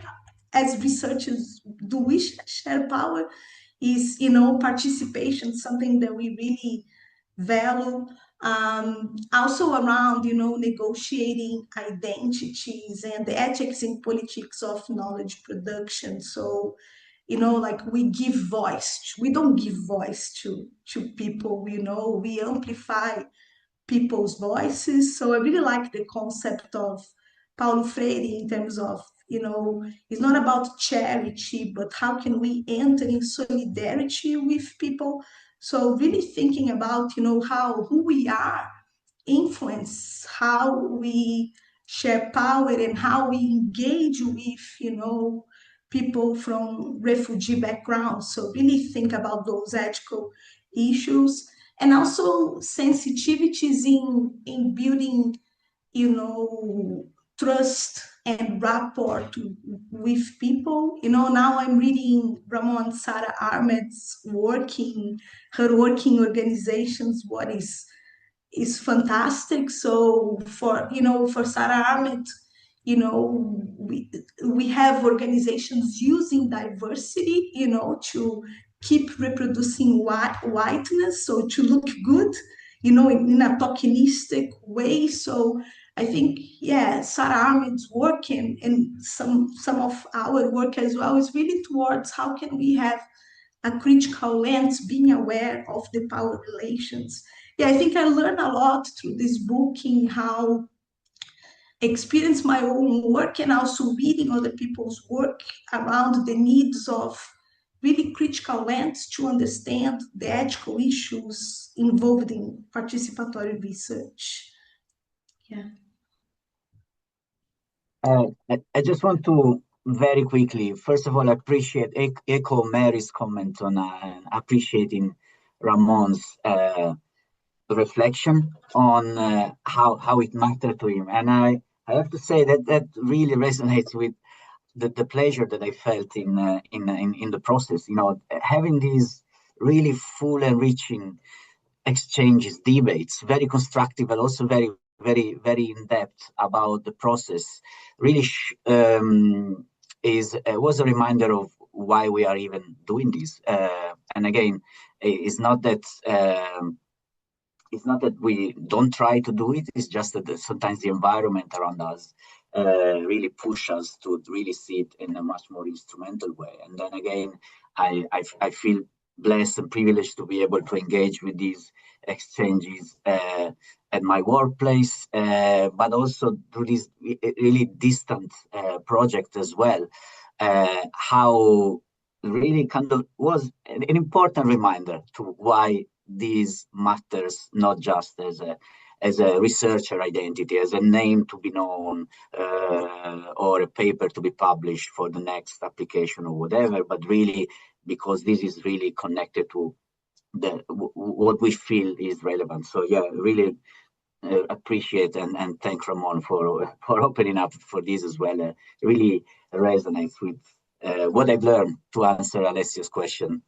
as researchers, do we share power? Is participation something that we really value? Also around negotiating identities and the ethics and politics of knowledge production. So like we don't give voice to people, we amplify people's voices. So I really like the concept of Paulo Freire in terms of, it's not about charity, but how can we enter in solidarity with people? So really thinking about, who we are influence how we share power and how we engage with, people from refugee backgrounds. So really think about those ethical issues, and also sensitivities in building, trust and rapport with people. Now I'm reading Ramon Sarah Ahmed's her working organizations, what is fantastic. So for Sarah Ahmed, we have organizations using diversity, to keep reproducing whiteness, so to look good, in a tokenistic way. So I think, yeah, Sarah Ahmed's work and some of our work as well is really towards how can we have a critical lens, being aware of the power relations. Yeah, I think I learned a lot through this book in how experience my own work and also reading other people's work around the needs of really critical lens to understand the ethical issues involved in participatory research. Yeah. I just want to very quickly, first of all, appreciate echo Mary's comment on appreciating Ramon's reflection on how it mattered to him, and I have to say that really resonates with the pleasure that I felt in the process. Having these really full, enriching exchanges, debates, very constructive, but also very, very, very in depth about the process. Really was a reminder of why we are even doing this. And again, it's not that. It's not that we don't try to do it, it's just that sometimes the environment around us really push us to really see it in a much more instrumental way. And then again, I feel blessed and privileged to be able to engage with these exchanges at my workplace, but also through this really distant project as well. How really kind of was an important reminder to why these matters, not just as a researcher identity, as a name to be known, or a paper to be published for the next application or whatever, but really because this is really connected to what we feel is relevant. So yeah, really appreciate and thank Ramon for opening up for this as well. Really resonates with what I've learned to answer Alessio's question.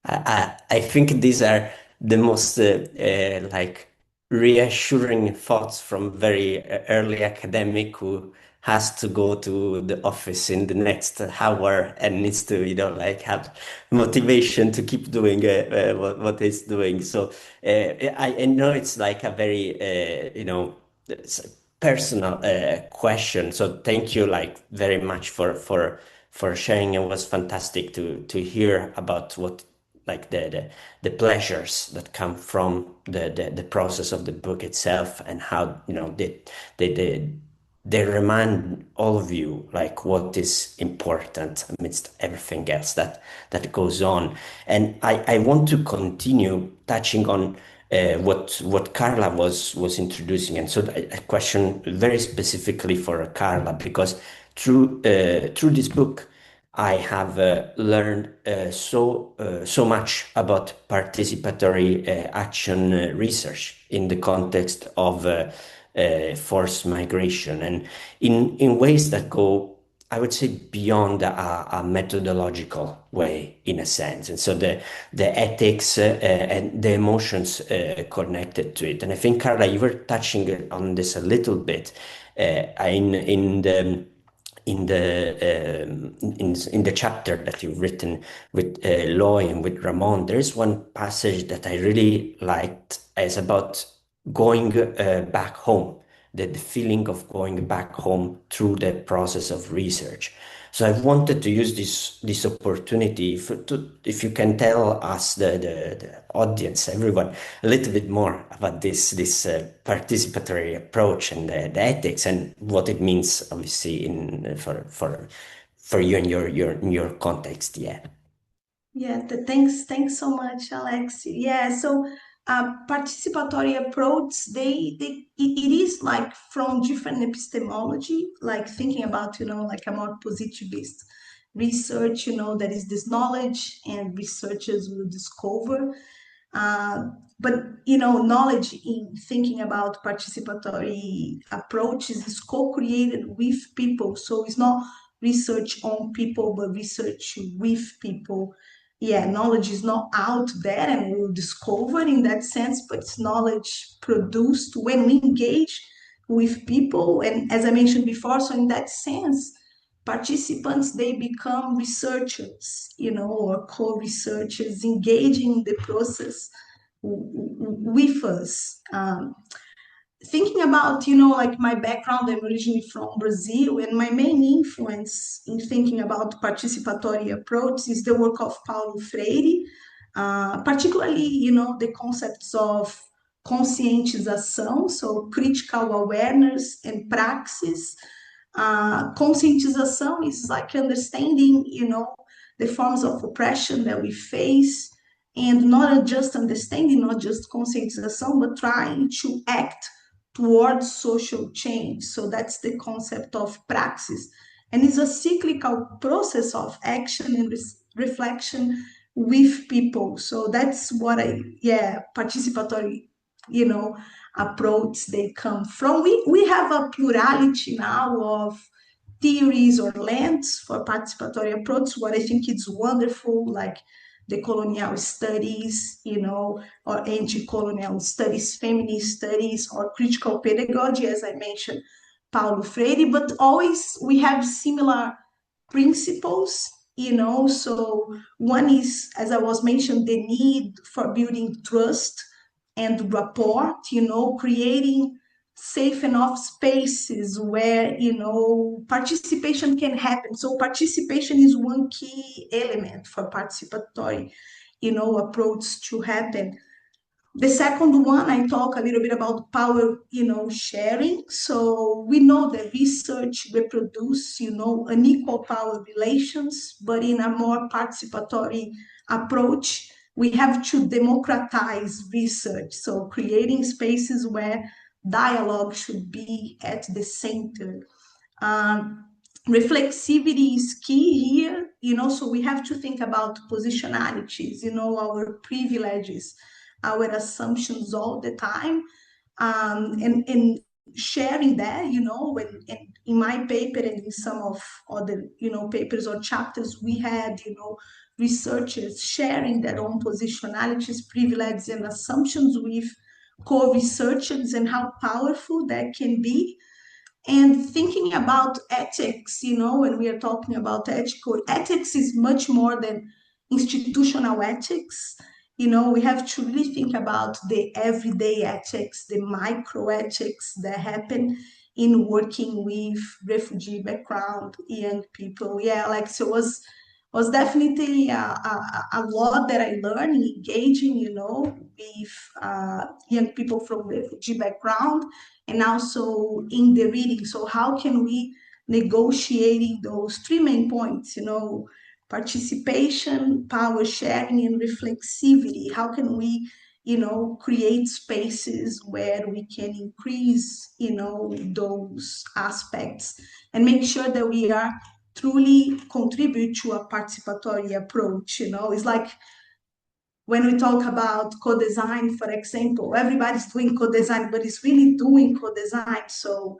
I think these are the most like reassuring thoughts from very early academic who has to go to the office in the next hour and needs to, like have motivation to keep doing what he's doing. So I know it's like a very, personal question. So thank you very much for sharing. It was fantastic to hear about what the pleasures that come from the process of the book itself, and how they remind all of you what is important amidst everything else that goes on. And I want to continue touching on what Carla was introducing, and so a question very specifically for Carla, because through this book I have learned so much about participatory action research in the context of forced migration, and in ways that go, I would say, beyond a methodological way, in a sense. And so the ethics and the emotions connected to it. And I think, Carla, you were touching on this a little bit in the chapter that you've written with Loy and with Ramon. There is one passage that I really liked, is about going back home, the feeling of going back home through the process of research. So I wanted to use this opportunity if you can tell us, the audience, everyone, a little bit more about this participatory approach and the ethics, and what it means, obviously, for you and your context. Yeah. Yeah, thanks so much, Alex. Yeah, so participatory approach, it is like from different epistemology, like thinking about, like a more positivist research, there is this knowledge and researchers will discover. But knowledge in thinking about participatory approaches is co-created with people. So it's not research on people, but research with people. Yeah, knowledge is not out there and we'll discover in that sense, but it's knowledge produced when we engage with people. And as I mentioned before, so in that sense, participants, they become researchers, or co-researchers engaging in the process with us. Thinking about, like my background, I'm originally from Brazil, and my main influence in thinking about participatory approach is the work of Paulo Freire, particularly, the concepts of conscientização, so critical awareness and praxis. Conscientização is like understanding, the forms of oppression that we face, and not just understanding, not just conscientização, but trying to act towards social change. So that's the concept of praxis. And it's a cyclical process of action and reflection with people. So that's what participatory, approach they come from. We have a plurality now of theories or lens for participatory approach, what I think is wonderful, like the colonial studies, or anti-colonial studies, feminist studies, or critical pedagogy, as I mentioned, Paulo Freire, but always we have similar principles, so one is, as I was mentioned, the need for building trust and rapport, creating safe enough spaces where, participation can happen. So participation is one key element for participatory, approach to happen. The second one, I talk a little bit about power, sharing. So we know that research reproduces, unequal power relations, but in a more participatory approach, we have to democratize research. So creating spaces where dialogue should be at the center. Reflexivity is key here, so we have to think about positionalities, our privileges, our assumptions all the time, and sharing that, and in my paper and in some of other, papers or chapters, we had, researchers sharing their own positionalities, privileges, and assumptions with co-researchers, and how powerful that can be. And thinking about ethics, when we are talking about ethics is much more than institutional ethics. We have to really think about the everyday ethics, the micro ethics that happen in working with refugee background young people. Yeah, like so was definitely a lot that I learned in engaging, with young people from refugee background, and also in the reading. So how can we negotiating those three main points, participation, power sharing, and reflexivity? How can we, create spaces where we can increase, those aspects and make sure that we are truly contribute to a participatory approach. It's like when we talk about co-design, for example, everybody's doing co-design, but it's really doing co-design. So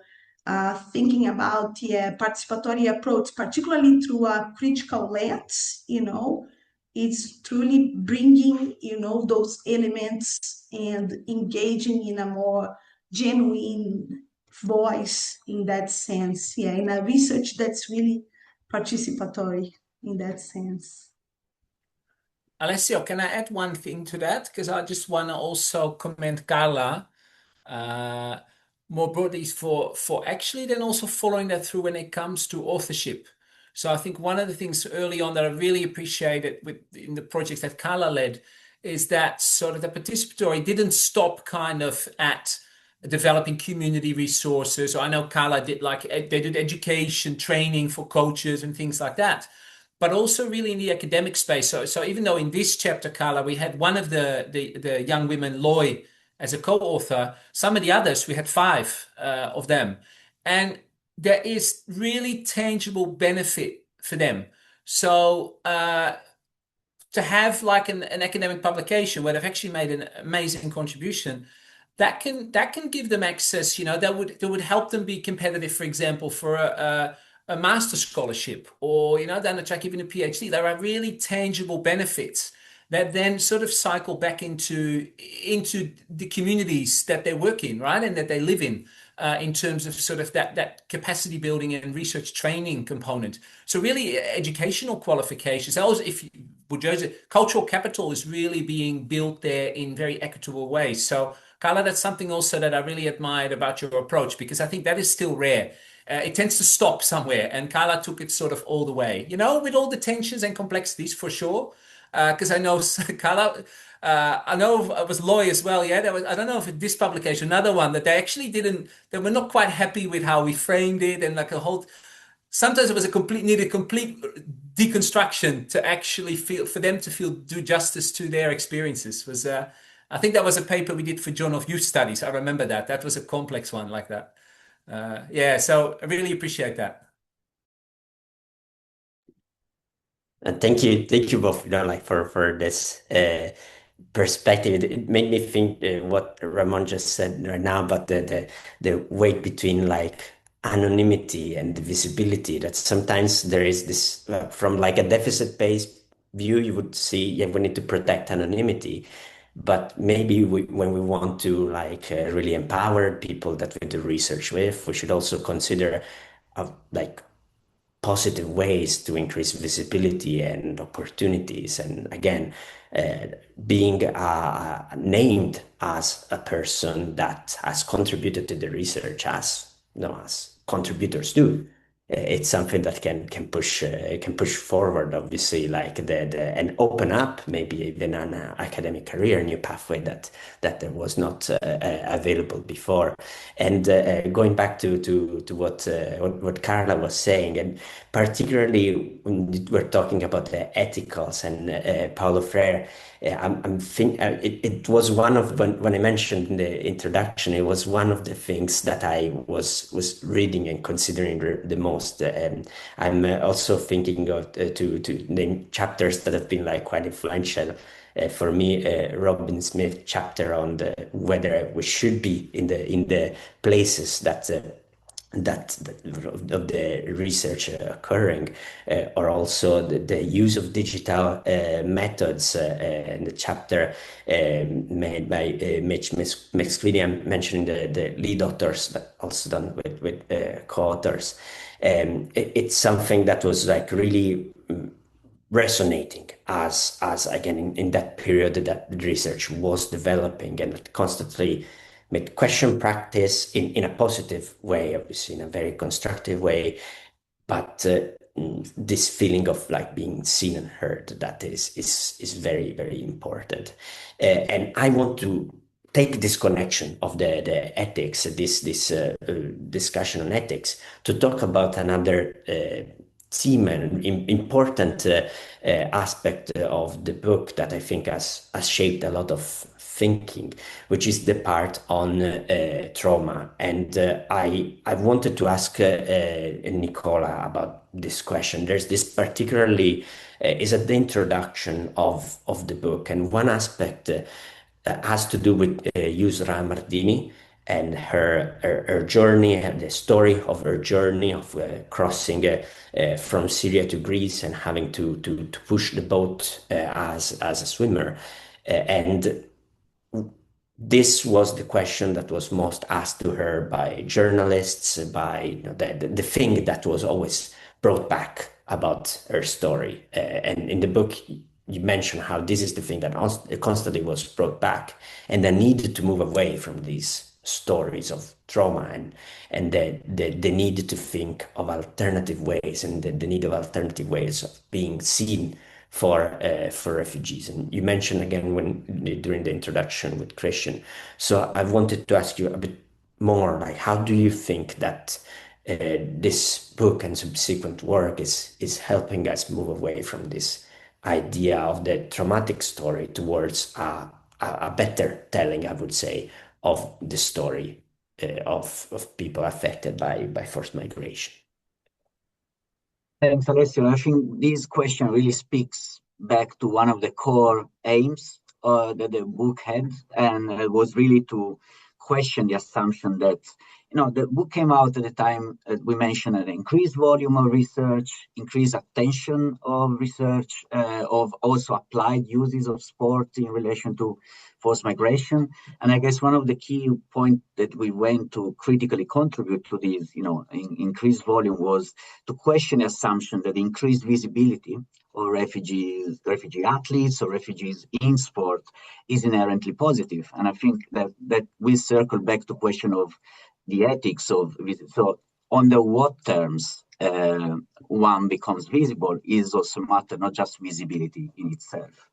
thinking about the participatory approach, particularly through a critical lens, it's truly bringing, those elements and engaging in a more genuine voice in that sense. Yeah, in a research that's really participatory in that sense. Alessio, can I add one thing to that? Because I just want to also comment Carla more broadly for actually then also following that through when it comes to authorship. So I think one of the things early on that I really appreciated in the projects that Carla led is that sort of the participatory didn't stop kind of at developing community resources. So I know Carla did they did education training for coaches and things like that, but also really in the academic space. So even though in this chapter, Carla, we had one of the young women, Loy, as a co-author, some of the others, we had five of them. And there is really tangible benefit for them. So to have like an academic publication where they've actually made an amazing contribution, that can give them access, that would help them be competitive, for example, for a master scholarship or, down the track, even a PhD. There are really tangible benefits that then sort of cycle back into the communities that they work in, right? And that they live in terms of sort of that capacity building and research training component. So really educational qualifications. Also, cultural capital is really being built there in very equitable ways. So Carla, that's something also that I really admired about your approach, because I think that is still rare. It tends to stop somewhere, and Carla took it sort of all the way, with all the tensions and complexities for sure. Because I know Carla, I know it was Loy as well. Yeah, I don't know if this publication, another one that they were not quite happy with how we framed it, and like sometimes it was needed complete deconstruction to actually for them to do justice to their experiences. I think that was a paper we did for Journal of Youth Studies. I remember that. That was a complex one like that. Yeah, so I really appreciate that. And thank you both, for this perspective. It made me think what Ramon just said right now about the weight between like anonymity and the visibility. That sometimes there is this from like a deficit-based view, you would see, yeah, we need to protect anonymity. But maybe when we want to really empower people that we do research with, we should also consider like positive ways to increase visibility and opportunities. And again, being named as a person that has contributed to the research, as contributors do. It's something that can push forward, obviously, and open up maybe even an academic career, new pathway that there was not available before. And going back to what Carla was saying, and particularly when we're talking about the ethicals and Paulo Freire, it was one of when I mentioned in the introduction, it was one of the things that I was reading and considering the most. I'm also thinking of to name chapters that have been quite influential for me. Robin Smith chapter on whether we should be in the places that of the research occurring, or also the use of digital methods in the chapter made by Mitch Maxwilliam, mentioning the lead authors, but also done with co-authors. It's something that was really resonating as again in that period that the research was developing, and constantly made question practice in a positive way, obviously in a very constructive way, but this feeling of like being seen and heard, that is very, very important. And I want to take this connection of the ethics, this discussion on ethics, to talk about another theme and important aspect of the book that I think has shaped a lot of thinking, which is the part on trauma. And I wanted to ask Nicola about this question. There's this particularly is at the introduction of the book, and one aspect has to do with Yusra Martini and her journey, and the story of her journey of crossing from Syria to Greece and having to push the boat as a swimmer. And this was the question that was most asked to her by journalists, by the thing that was always brought back about her story. And in the book, you mention how this is the thing that constantly was brought back, and the need to move away from these stories of trauma and the need to think of alternative ways, and the need of alternative ways of being seen for refugees. And you mentioned again during the introduction with Christian. So I wanted to ask you a bit more, like, how do you think that this book and subsequent work is helping us move away from this idea of the traumatic story towards a better telling, I would say, of the story of people affected by forced migration? Thanks, Alessio. I think this question really speaks back to one of the core aims that the book had, and it was really to question the assumption that, the book came out at the time we mentioned an increased volume of research, increased attention of research, of also applied uses of sport in relation to forced migration. And I guess one of the key points that we went to critically contribute to this, increased volume, was to question the assumption that increased visibility of refugee athletes or refugees in sport is inherently positive. And I think that we circle back to question of the ethics of visit. So under what terms one becomes visible is also a matter, not just visibility in itself.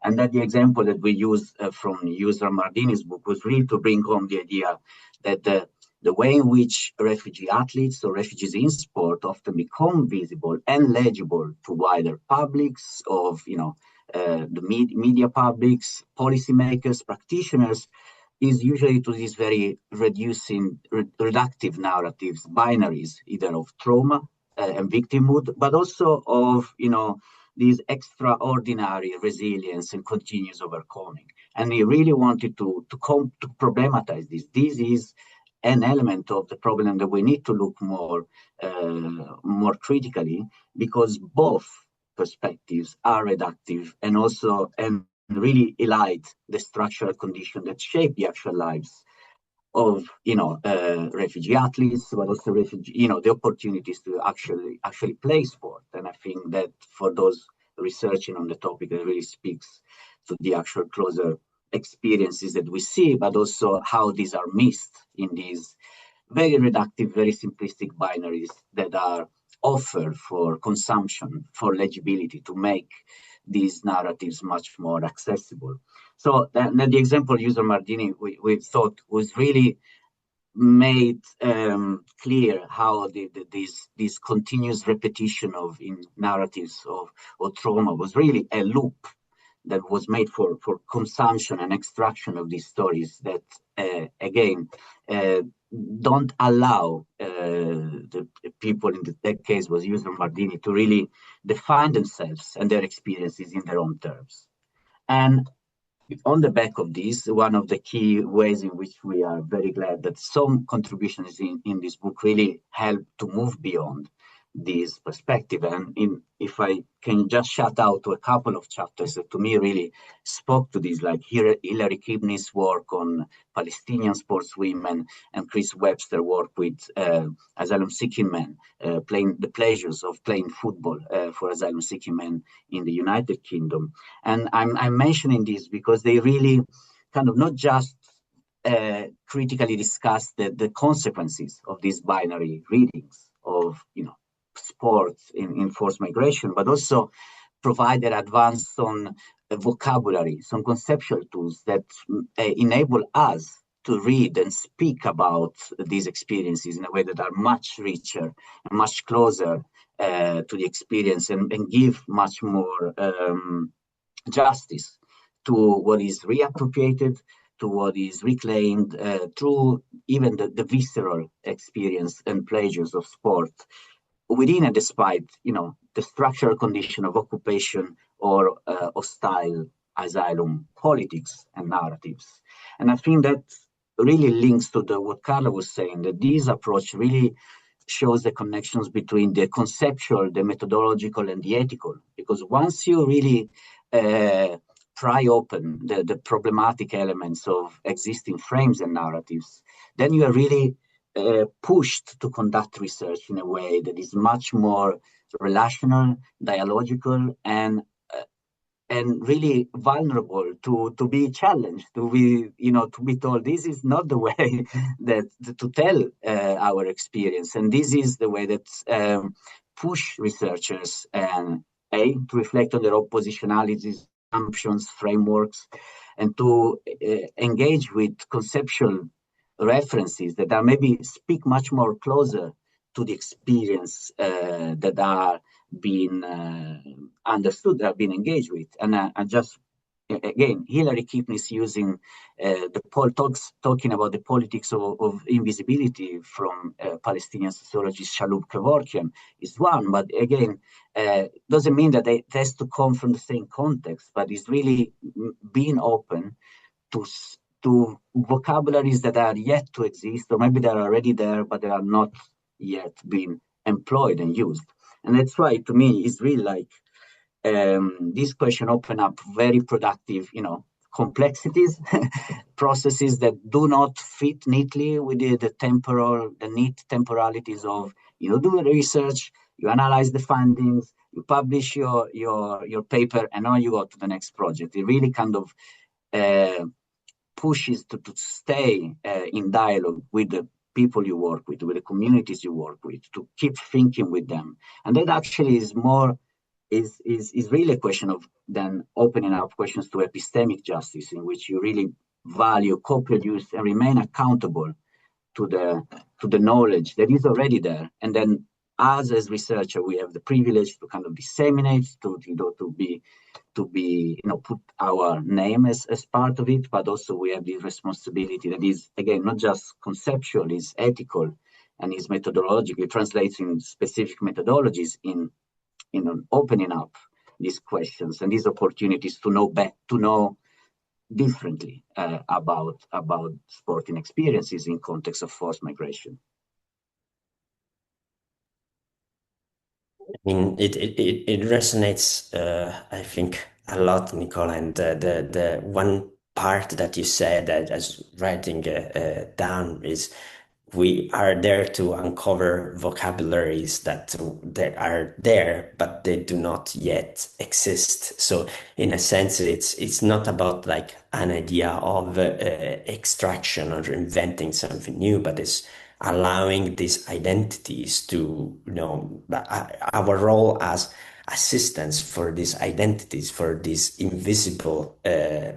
And that the example that we use from Yusra Martini's book was really to bring home the idea that the way in which refugee athletes or refugees in sport often become visible and legible to wider publics of, the media publics, policymakers, practitioners, is usually to these very reductive narratives, binaries, either of trauma and victimhood, but also of, this extraordinary resilience and continuous overcoming. And we really wanted to problematize this. This is an element of the problem that we need to look more critically, because both perspectives are reductive and really highlight the structural conditions that shape the actual lives of refugee athletes, but also the opportunities to actually play sport. And I think that for those researching on the topic, it really speaks to the actual closer experiences that we see, but also how these are missed in these very reductive, very simplistic binaries that are offered for consumption, for legibility, to make these narratives much more accessible. So the example Yusra Martini we thought was really made clear how this continuous repetition of narratives of trauma was really a loop that was made for consumption and extraction of these stories that, again, don't allow the people, in that case was Yusra Martini, to really define themselves and their experiences in their own terms. And on the back of this, one of the key ways in which we are very glad that some contributions in this book really help to move beyond this perspective. And if I can just shout out to a couple of chapters that to me really spoke to this, like Hilary Kibney's work on Palestinian sportswomen and Chris Webster's work with asylum-seeking men, playing the pleasures of playing football for asylum-seeking men in the United Kingdom. And I'm mentioning this because they really kind of not just critically discuss the consequences of these binary readings of sports in forced migration, but also provided advance on vocabulary, some conceptual tools that enable us to read and speak about these experiences in a way that are much richer and much closer to the experience, and give much more justice to what is reappropriated, to what is reclaimed through even the visceral experience and pleasures of sport, within and despite the structural condition of occupation or hostile asylum politics and narratives. And I think that really links to what Carla was saying, that this approach really shows the connections between the conceptual, the methodological, and the ethical. Because once you really pry open the problematic elements of existing frames and narratives, then you are really pushed to conduct research in a way that is much more relational, dialogical, and really vulnerable to be challenged, to be told this is not the way that to tell our experience, and this is the way that push researchers to reflect on their own positionalities, assumptions, frameworks, and to engage with conceptual references that are maybe speak much more closer to the experience that are being understood, that are being engaged with. And I just, again, Hilary Kipnis using talking about the politics of invisibility from Palestinian sociologist Shalom Kevorkian is one, but again, doesn't mean that it has to come from the same context, but it's really being open to vocabularies that are yet to exist, or maybe they're already there, but they are not yet being employed and used. And that's why, to me, it's really like this question open up very productive, complexities, processes that do not fit neatly with the neat temporalities of, do the research, you analyze the findings, you publish your paper, and now you go to the next project. It really kind of pushes to stay in dialogue with the people you work with the communities you work with, to keep thinking with them. And that actually is really a question of then opening up questions to epistemic justice, in which you really value co-produce and remain accountable to the knowledge that is already there. And then us as researcher, we have the privilege to kind of disseminate, to put our name as part of it, but also we have this responsibility that is, again, not just conceptual, is ethical and is methodological. It translates in specific methodologies in opening up these questions and these opportunities to know differently about sporting experiences in context of forced migration. I mean, it resonates, I think, a lot, Nicola. And the one part that you said, that as writing down, is we are there to uncover vocabularies that are there, but they do not yet exist. So in a sense, it's not about like an idea of extraction or inventing something new, but it's allowing these identities to, our role as assistance for these identities, for these invisible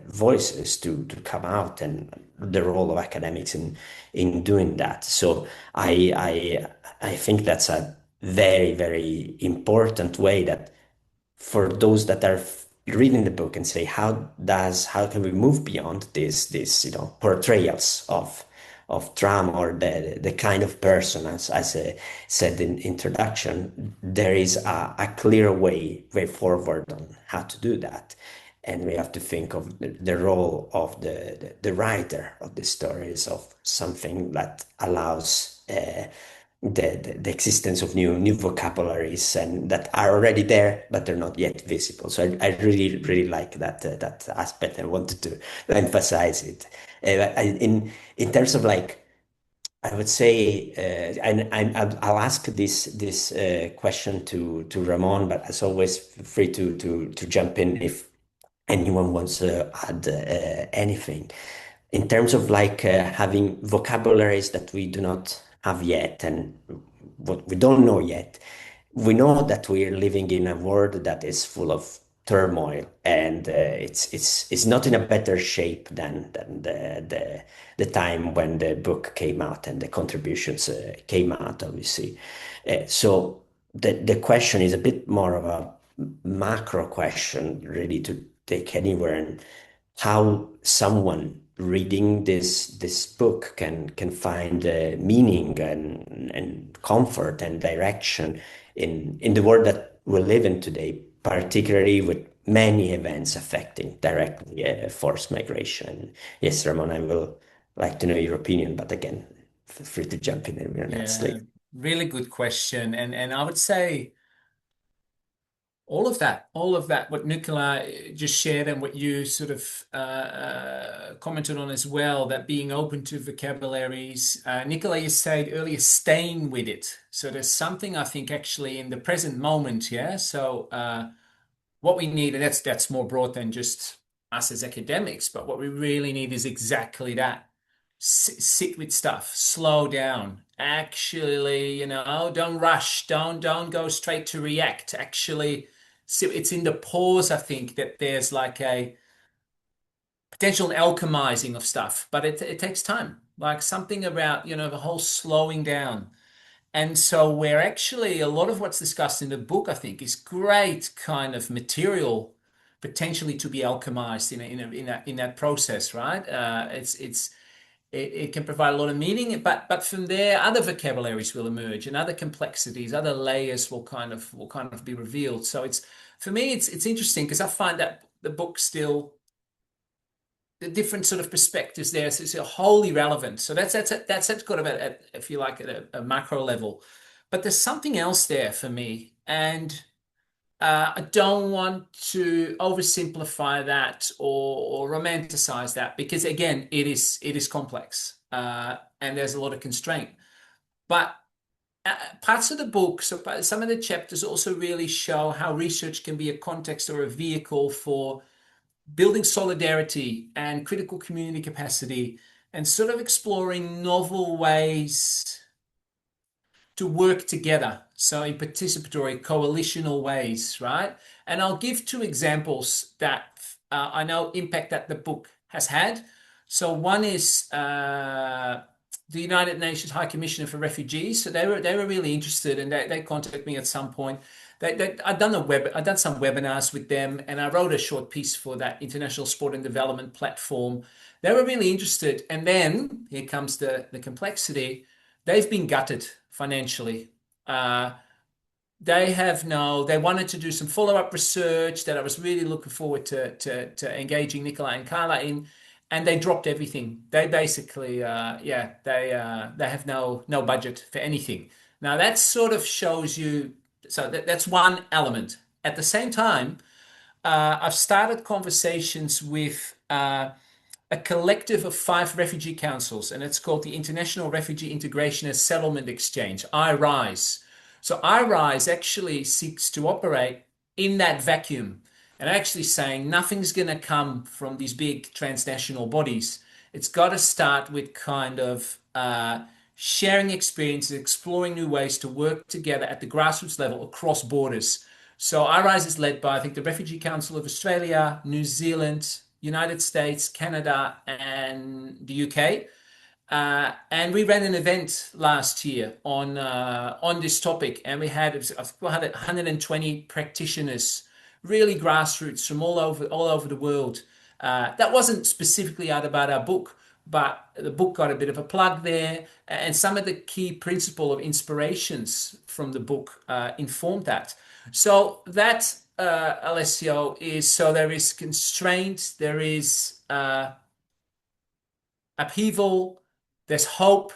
voices to come out, and the role of academics in doing that. So I think that's a very, very important way, that for those that are reading the book and say, how can we move beyond this portrayals of trauma, or the kind of person, as I said in introduction, there is a clear way forward on how to do that. And we have to think of the role of the writer of the stories, of something that allows the existence of new vocabularies, and that are already there, but they're not yet visible. So I really, really like that aspect. I wanted to emphasize it. In terms of like, I would say, and I'll ask this question to Ramón, but as always, feel free to jump in if anyone wants to add anything. in terms of like having vocabularies that we do not have yet and what we don't know yet, we know that we're living in a world that is full of turmoil, and it's not in a better shape than the time when the book came out and the contributions came out, obviously. So the question is a bit more of a macro question, really, to take anywhere, and how someone reading this book can find meaning and comfort and direction in the world that we live in today, particularly with many events affecting directly forced migration. Yes, Ramon, I will like to know your opinion, but again, feel free to jump in every next Yeah, later. really good question. And I would say all of that, what Nicola just shared and what you sort of commented on as well, that being open to vocabularies. Nicola, you said earlier, staying with it. So there's something I think actually in the present moment, yeah. So what we need, and that's more broad than just us as academics, but what we really need is exactly that. Sit with stuff, slow down. Actually, don't rush, don't go straight to react. Actually, it's in the pause, I think, that there's like a potential alchemizing of stuff, but it takes time. Like something about, the whole slowing down. And so where actually a lot of what's discussed in the book, I think, is great kind of material potentially to be alchemized in that process, right? It can provide a lot of meaning, but from there, other vocabularies will emerge and other complexities, other layers will kind of be revealed. So it's for me, it's interesting because I find that the book still the different sort of perspectives there. So it's wholly relevant. So that's kind of if you like, at a macro level. But there's something else there for me, and I don't want to oversimplify that or romanticize that because again, it is complex and there's a lot of constraint. But parts of the book, so some of the chapters also really show how research can be a context or a vehicle for building solidarity and critical community capacity, and sort of exploring novel ways to work together. So, in participatory, coalitional ways, right? And I'll give two examples that I know impact that the book has had. So, one is the United Nations High Commissioner for Refugees. So they were really interested, and they contacted me at some point. I'd done some webinars with them, and I wrote a short piece for that International Sport and Development platform. They were really interested, and then here comes the complexity. They've been gutted financially. Uh, they wanted to do some follow-up research that I was really looking forward to engaging Nicola and Carla in, and they dropped everything. They basically, they have no budget for anything. Now that sort of shows you. So that's one element. At the same time, I've started conversations with a collective of 5 refugee councils, and it's called the International Refugee Integration and Settlement Exchange, IRISE. So IRISE actually seeks to operate in that vacuum and actually saying nothing's going to come from these big transnational bodies. It's got to start with kind of sharing experiences, exploring new ways to work together at the grassroots level across borders. So IRISE is led by, I think, the Refugee Council of Australia, New Zealand, United States, Canada, and the UK. And we ran an event last year on this topic, and we had 120 practitioners, really grassroots from all over the world. That wasn't specifically out about our book, but the book got a bit of a plug there, and some of the key principle of inspirations from the book informed that. So that, Alessio, is so there is constraint, there is upheaval, there's hope,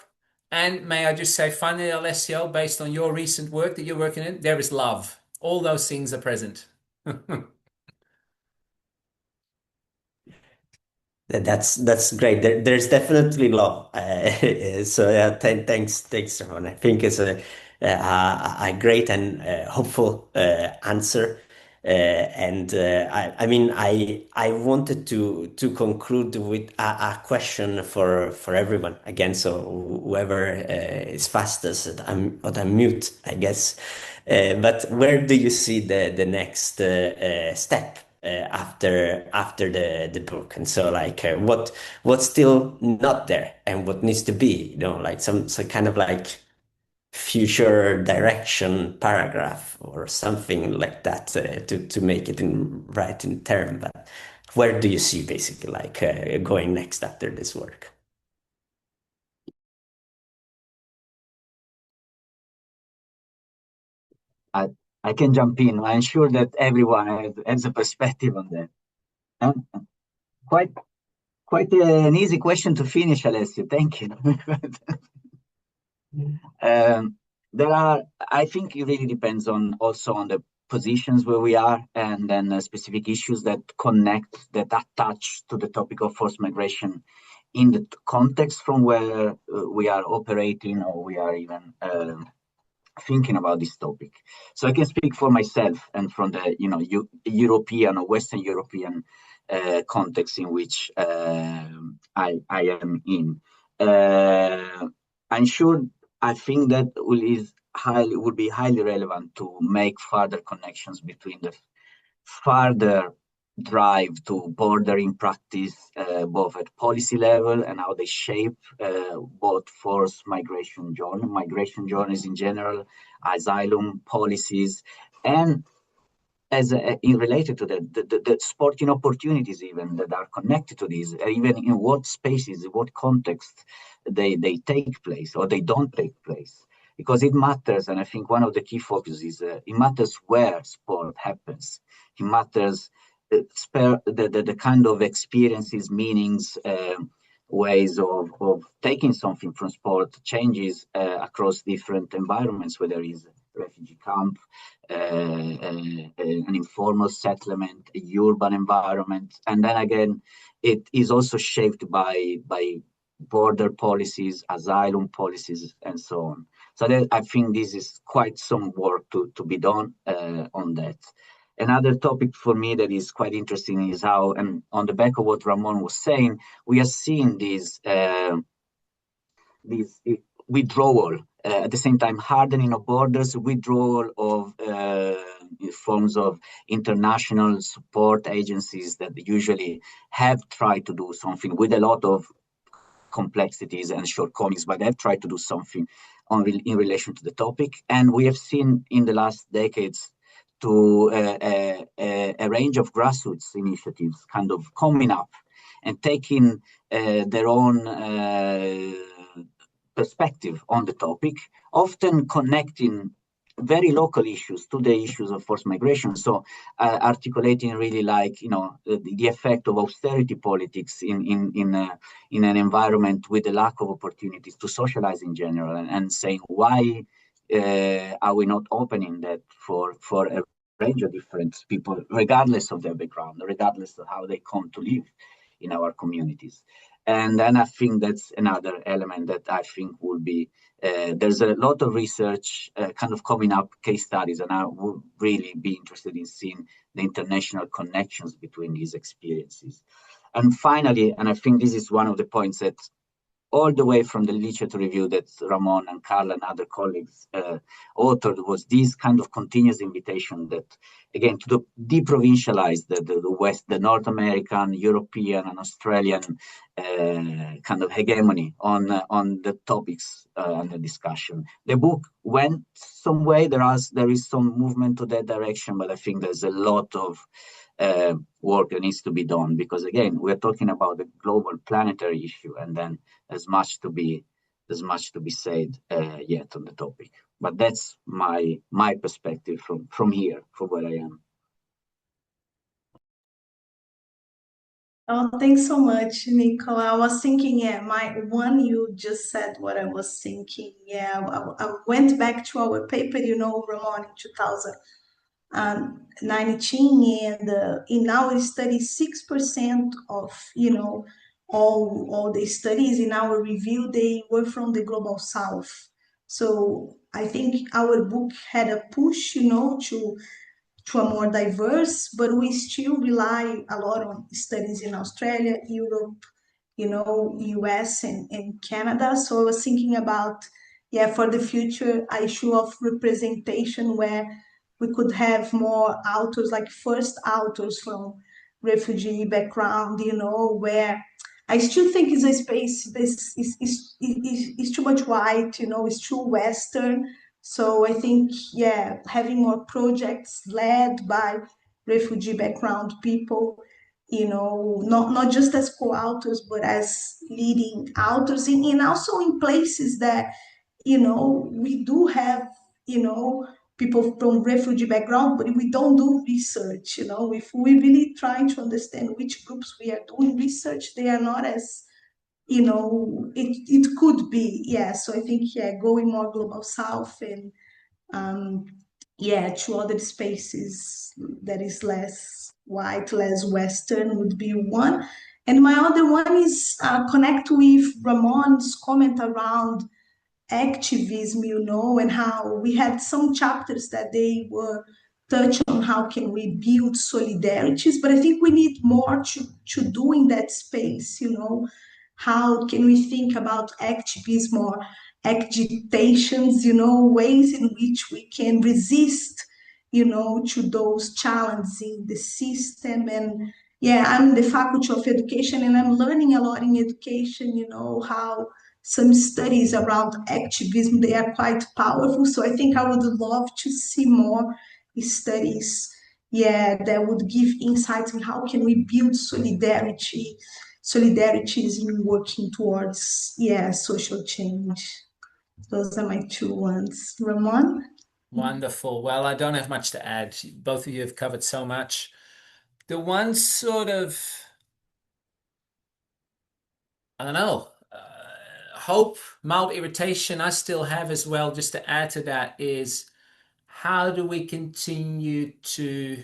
and may I just say, finally, Alessio, based on your recent work that you're working in, there is love. All those things are present. That's great. There's definitely love. So yeah, thanks, Ramon. I think it's a great and hopeful answer. I mean, I wanted to conclude with a question for everyone again. So whoever is fastest, I'm mute, I guess. But where do you see the next step after the book? And so like what's still not there and what needs to be, you know, like some kind of like future direction paragraph or something like that to make it in term. But where do you see basically like going next after this work? I can jump in. I'm sure that everyone has a perspective on that. Um, quite an easy question to finish, Alessio. Thank you. I think it really depends also on the positions where we are, and then specific issues that attach to the topic of forced migration in the context from where we are operating, or we are even thinking about this topic. So I can speak for myself and from the European or Western European context in which I am in. I'm sure. I think that would be highly relevant to make further connections between the further drive to border in practice, both at policy level and how they shape both forced migration journeys in general, asylum policies, and as in related to the sporting opportunities even that are connected to these, even in what spaces, in what context they take place or they don't take place. Because it matters, and I think one of the key focuses is it matters where sport happens. It matters the kind of experiences, meanings, ways of taking something from sport changes across different environments, whether it's refugee camp, an informal settlement, a urban environment, and then again, it is also shaped by border policies, asylum policies, and so on. So I think this is quite some work to be done on that. Another topic for me that is quite interesting is how, and on the back of what Ramon was saying, we are seeing this withdrawal, at the same time hardening of borders, withdrawal of forms of international support agencies that usually have tried to do something with a lot of complexities and shortcomings, but they've tried to do something in relation to the topic. And we have seen in the last decades to a range of grassroots initiatives kind of coming up and taking their own perspective on the topic, often connecting very local issues to the issues of forced migration. So articulating really like, the effect of austerity politics in an environment with a lack of opportunities to socialize in general, and saying why are we not opening that for a range of different people, regardless of their background, regardless of how they come to live in our communities. And then I think that's another element that I think will be, there's a lot of research kind of coming up, case studies, and I would really be interested in seeing the international connections between these experiences. And finally, and I think this is one of the points that all the way from the literature review that Ramon and Carla and other colleagues authored, was this kind of continuous invitation that, again, to deprovincialize the West, the North American, European, and Australian kind of hegemony on the topics and the discussion. The book went some way. There is some movement to that direction, but I think there's a lot of work that needs to be done, because again, we're talking about the global planetary issue, and then there's much to be said yet on the topic. But that's my perspective from here, from where I am. Oh, thanks so much, Nicola. I was thinking, you just said what I was thinking. Yeah, I went back to our paper, Ramon, in 2019, and in our study, 6% of, all the studies in our review, they were from the Global South. So I think our book had a push, to a more diverse, but we still rely a lot on studies in Australia, Europe, US and Canada. So I was thinking about, yeah, for the future, a issue of representation where we could have more authors, like first authors from refugee background, where I still think is a space this is too much white, it's too Western. So I think, yeah, having more projects led by refugee background people, not just as co-authors, but as leading authors, and also in places that, we do have, people from refugee background, but we don't do research, if we really trying to understand which groups we are doing research, they are not as, it could be, yeah. So I think, yeah, going more global south and, yeah, to other spaces that is less white, less Western would be one. And my other one is connect with Ramon's comment around activism, and how we had some chapters that they were touch on how can we build solidarities, but I think we need more to do in that space, how can we think about activism or agitations, ways in which we can resist, to those challenging the system. And yeah, I'm in the Faculty of Education and I'm learning a lot in education, how some studies around activism, they are quite powerful. So I think I would love to see more studies, yeah, that would give insights on how can we build solidarities in working towards, yeah, social change. Those are my two ones. Ramon? Wonderful. Well, I don't have much to add. Both of you have covered so much. The one sort of, I don't know, hope, mild irritation I still have as well, just to add to that, is how do we continue to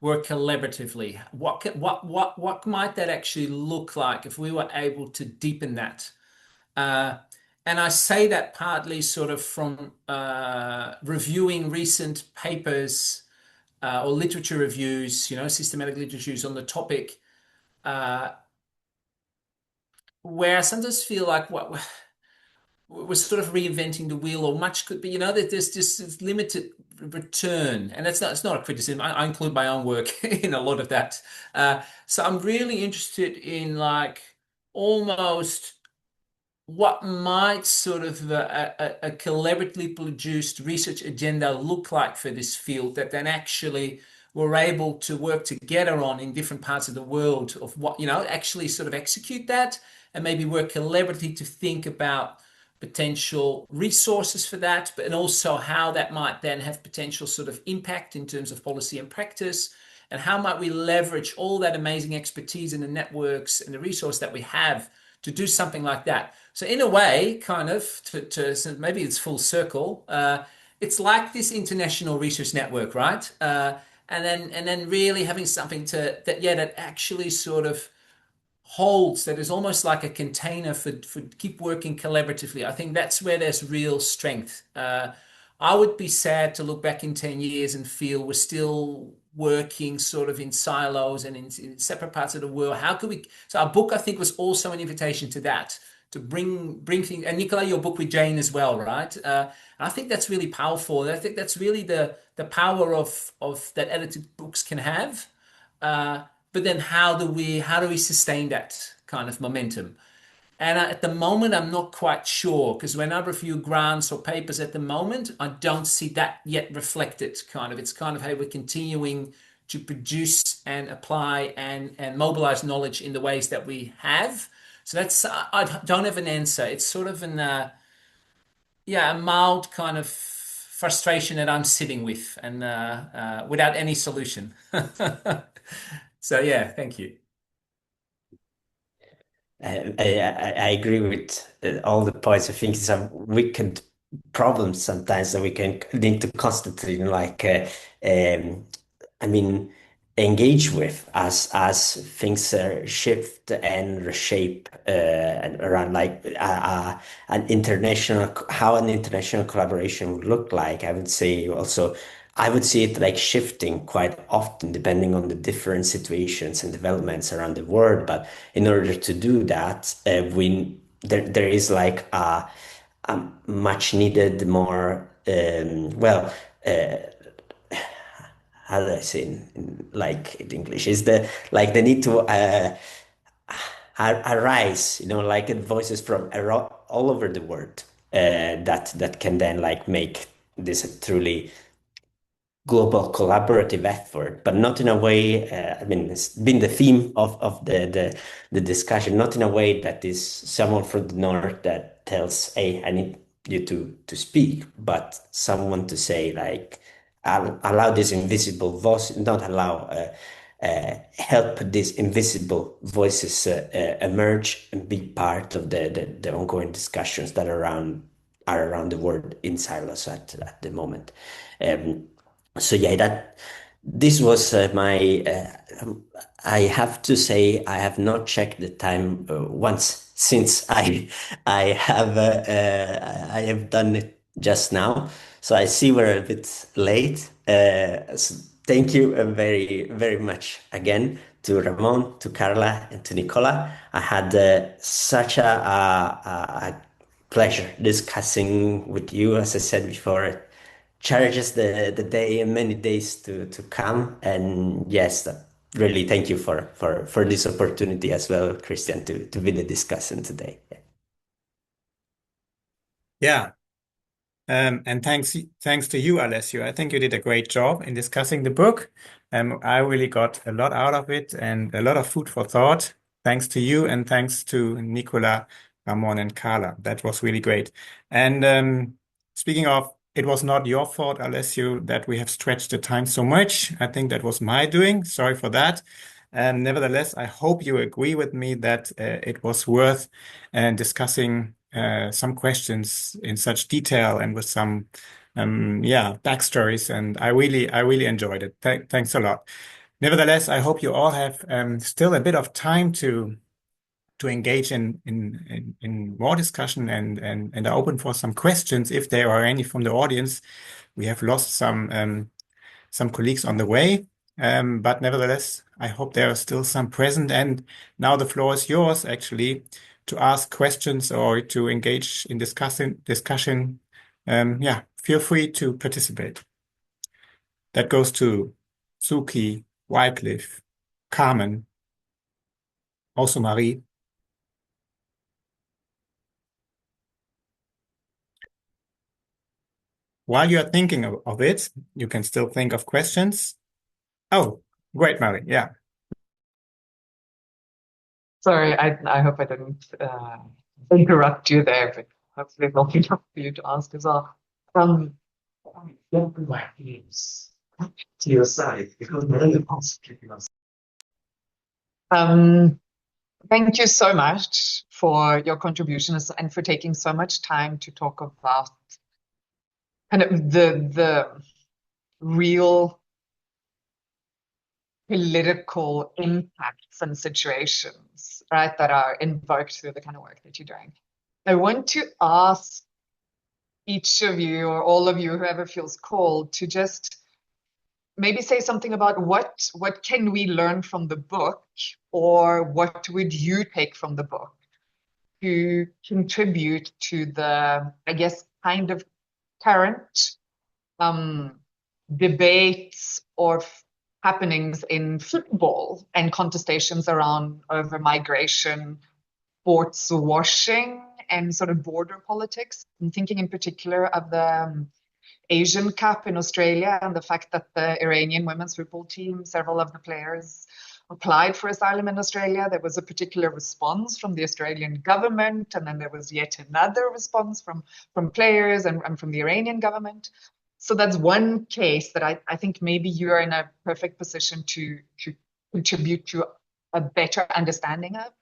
work collaboratively? What might that actually look like if we were able to deepen that? And I say that partly sort of from reviewing recent papers or literature reviews, systematic literature reviews on the topic, where I sometimes feel like what we're sort of reinventing the wheel, or much could be, that there's just this limited return. And it's not a criticism. I include my own work in a lot of that. So I'm really interested in like almost what might sort of a collaboratively produced research agenda look like for this field that then actually we're able to work together on in different parts of the world, of what, actually sort of execute that, and maybe work collaboratively to think about potential resources for that, but and also how that might then have potential sort of impact in terms of policy and practice, and how might we leverage all that amazing expertise in the networks and the resource that we have to do something like that. So in a way, kind of, so maybe it's full circle. It's like this international research network, right? And then really having something that actually sort of holds, that is almost like a container for keep working collaboratively. I think that's where there's real strength. I would be sad to look back in 10 years and feel we're still working sort of in silos and in separate parts of the world. How could we? So our book, I think, was also an invitation to that, to bring things. And Nicola, your book with Jane as well, right? I think that's really powerful. I think that's really the power of that edited books can have. But then how do we sustain that kind of momentum? And at the moment, I'm not quite sure, because when I review grants or papers at the moment, I don't see that yet reflected. It's kind of how we're continuing to produce and apply and mobilize knowledge in the ways that we have. So that's, I don't have an answer. It's sort of a mild kind of frustration that I'm sitting with, and without any solution. So yeah, thank you. I agree with all the points. I think it's a wicked problem sometimes that we can need to constantly I mean, engage with as things shift and reshape and around an international, how an international collaboration would look like. I would say also I would see it like shifting quite often depending on the different situations and developments around the world. But in order to do that, there is like a much needed more how do I say like in English is the like the need to arise, like voices from all over the world that can then like make this a truly global collaborative effort, but not in a way, I mean, it's been the theme of the discussion, not in a way that is someone from the north that tells, hey, I need you to speak, but someone to say like, allow this invisible voice, not allow, help these invisible voices emerge and be part of the ongoing discussions that are around the world in silos at the moment. So yeah, this was my. I have to say I have not checked the time once since I have done it just now. So I see we're a bit late. So thank you very very much again to Ramon, to Carla, and to Nicola. I had such a pleasure discussing with you, as I said before cherishes the day and many days to come. And yes, really thank you for this opportunity as well, Christian, to be the discussant today. Yeah. And thanks to you, Alessio. I think you did a great job in discussing the book. I really got a lot out of it and a lot of food for thought. Thanks to you and thanks to Nicola, Ramon, and Carla. That was really great. And speaking of, it was not your fault, Alessio, that we have stretched the time so much. I think that was my doing. Sorry for that. Nevertheless, I hope you agree with me that it was worth discussing some questions in such detail and with some backstories, and I really enjoyed it. Thanks a lot. Nevertheless, I hope you all have still a bit of time to engage in more discussion and are open for some questions if there are any from the audience. We have lost some colleagues on the way. But nevertheless, I hope there are still some present. And now the floor is yours, actually, to ask questions or to engage in discussion. Feel free to participate. That goes to Suki, Wycliffe, Carmen, also Marie. While you are thinking of it, you can still think of questions. Oh, great, Marie. Yeah. Sorry, I hope I didn't interrupt you there, but hopefully there'll be enough for you to ask as well. My teams to your side because the Thank you so much for your contributions and for taking so much time to talk about kind of the real political impacts and situations, right, that are invoked through the kind of work that you're doing. I want to ask each of you or all of you, whoever feels called, to just maybe say something about what can we learn from the book, or what would you take from the book to contribute to the, I guess, kind of current debates or happenings in football and contestations around over migration, sports washing, and sort of border politics. I'm thinking in particular of the Asian Cup in Australia and the fact that the Iranian women's football team, several of the players applied for asylum in Australia. There was a particular response from the Australian government, and then there was yet another response from players and from the Iranian government. So that's one case that I think maybe you're in a perfect position to contribute to a better understanding of.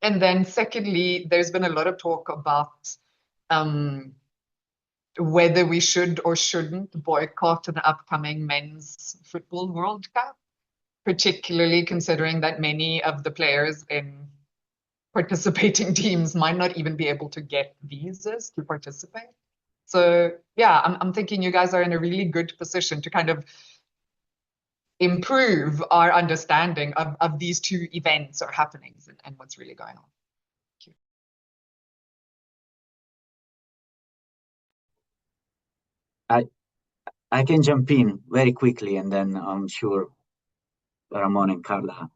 And then secondly, there's been a lot of talk about whether we should or shouldn't boycott the upcoming men's football World Cup, particularly considering that many of the players in participating teams might not even be able to get visas to participate. So yeah, I'm thinking you guys are in a really good position to kind of improve our understanding of these two events or happenings and what's really going on. Thank you. I can jump in very quickly, and then I'm sure Ramon and Carla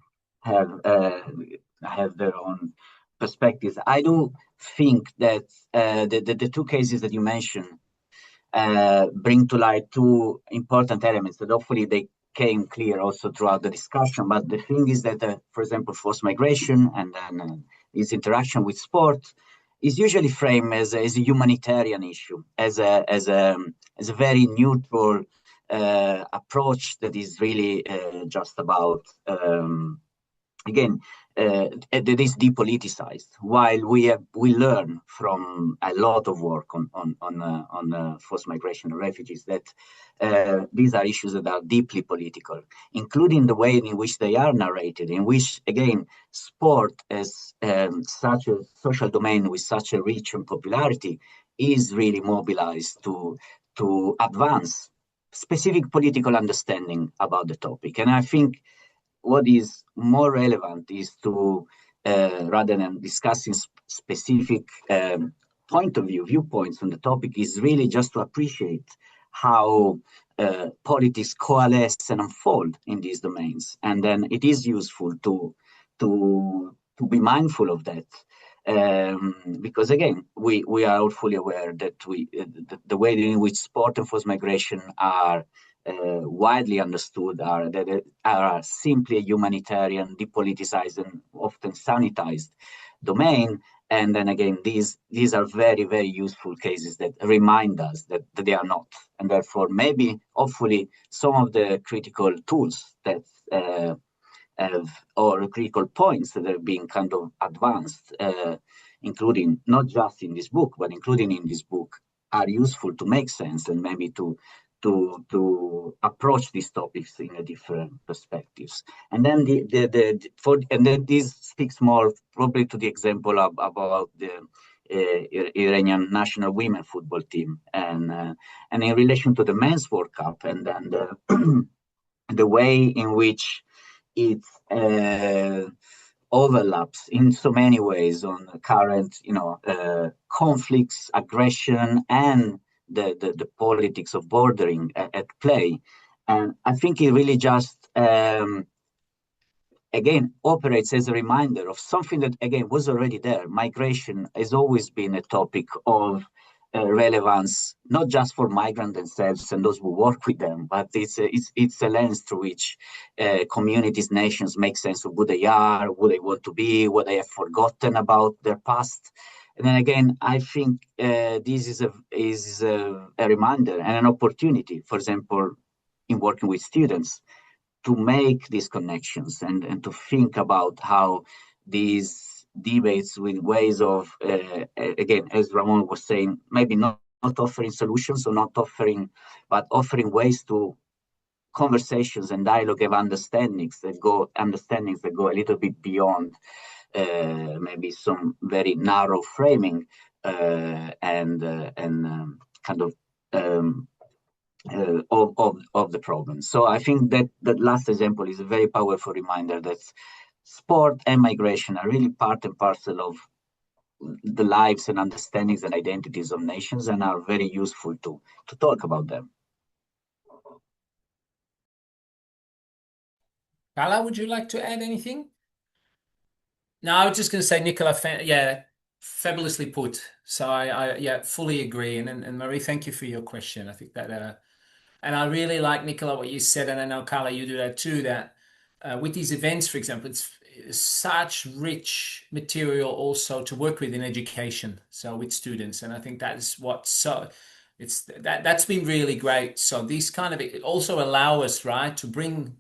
have their own perspectives. I do think that the two cases that you mentioned bring to light two important elements that hopefully they came clear also throughout the discussion. But the thing is that, for example, forced migration and then its interaction with sport is usually framed as a humanitarian issue, as a very neutral approach that is really just about again, that is depoliticized. While we learn from a lot of work on forced migration and refugees that these are issues that are deeply political, including the way in which they are narrated, in which again sport as such a social domain with such a reach and popularity is really mobilized to advance specific political understanding about the topic. And I think what is more relevant is to, rather than discussing specific point of view, viewpoints on the topic, is really just to appreciate how politics coalesce and unfold in these domains. And then it is useful to be mindful of that. Because again, we are all fully aware that the way in which sport and forced migration are widely understood are simply a humanitarian, depoliticized, and often sanitized domain. And then again, these are very, very useful cases that remind us that they are not. And therefore, maybe, hopefully, some of the critical tools that or critical points that are being kind of advanced, including not just in this book, but including in this book, are useful to make sense and maybe to approach these topics in a different perspectives. And then this speaks more probably to the example about the Iranian national women football team and in relation to the men's World Cup and then the way in which it overlaps in so many ways on current conflicts, aggression, and the politics of bordering at play. And I think it really just, again, operates as a reminder of something that, again, was already there. Migration has always been a topic of relevance, not just for migrants themselves and those who work with them, but it's a lens through which communities, nations make sense of who they are, who they want to be, what they have forgotten about their past. And then again, I think this is a reminder and an opportunity, for example, in working with students, to make these connections and to think about how these debates with ways of, again, as Ramon was saying, maybe not offering solutions or not offering, but offering ways to conversations and dialogue of understandings that go a little bit beyond maybe some very narrow framing and kind of of the problem. So I think that last example is a very powerful reminder that sport and migration are really part and parcel of the lives and understandings and identities of nations and are very useful to talk about them. Carla, would you like to add anything? No, I was just going to say, Nicola, yeah, fabulously put. So I fully agree. And Marie, thank you for your question. I think that, and I really like, Nicola, what you said, and I know, Carla, you do that too, that with these events, for example, it's such rich material also to work with in education, so with students. And I think that is that's been really great. So these kind of it also allow us, right, to bring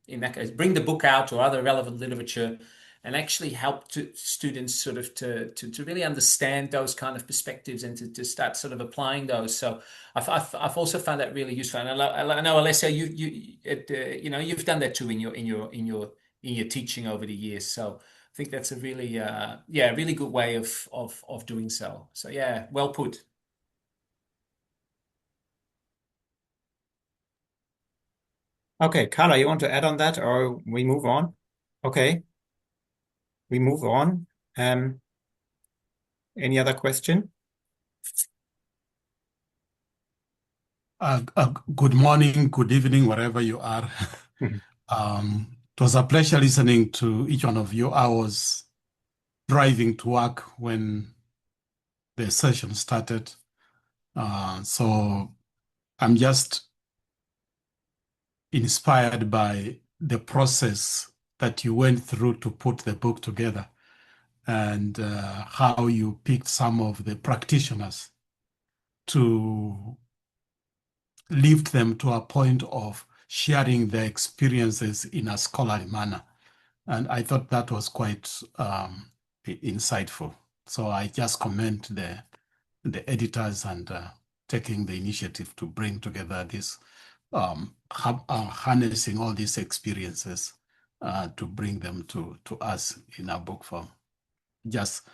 in that case, bring the book out or other relevant literature and actually help students sort of to really understand those kind of perspectives and to start sort of applying those. So I've also found that really useful. And I know, Alessio, you've done that too in your teaching over the years. So I think that's a really really good way of doing so. So yeah, well put. Okay, Carla, you want to add on that or we move on? Okay, we move on. Any other question? Good morning, good evening, wherever you are. It was a pleasure listening to each one of you. I was driving to work when the session started. So I'm just inspired by the process that you went through to put the book together and how you picked some of the practitioners to lift them to a point of sharing their experiences in a scholarly manner. And I thought that was quite insightful. So I just commend the editors and taking the initiative to bring together this, harnessing all these experiences to bring them to us in our book form.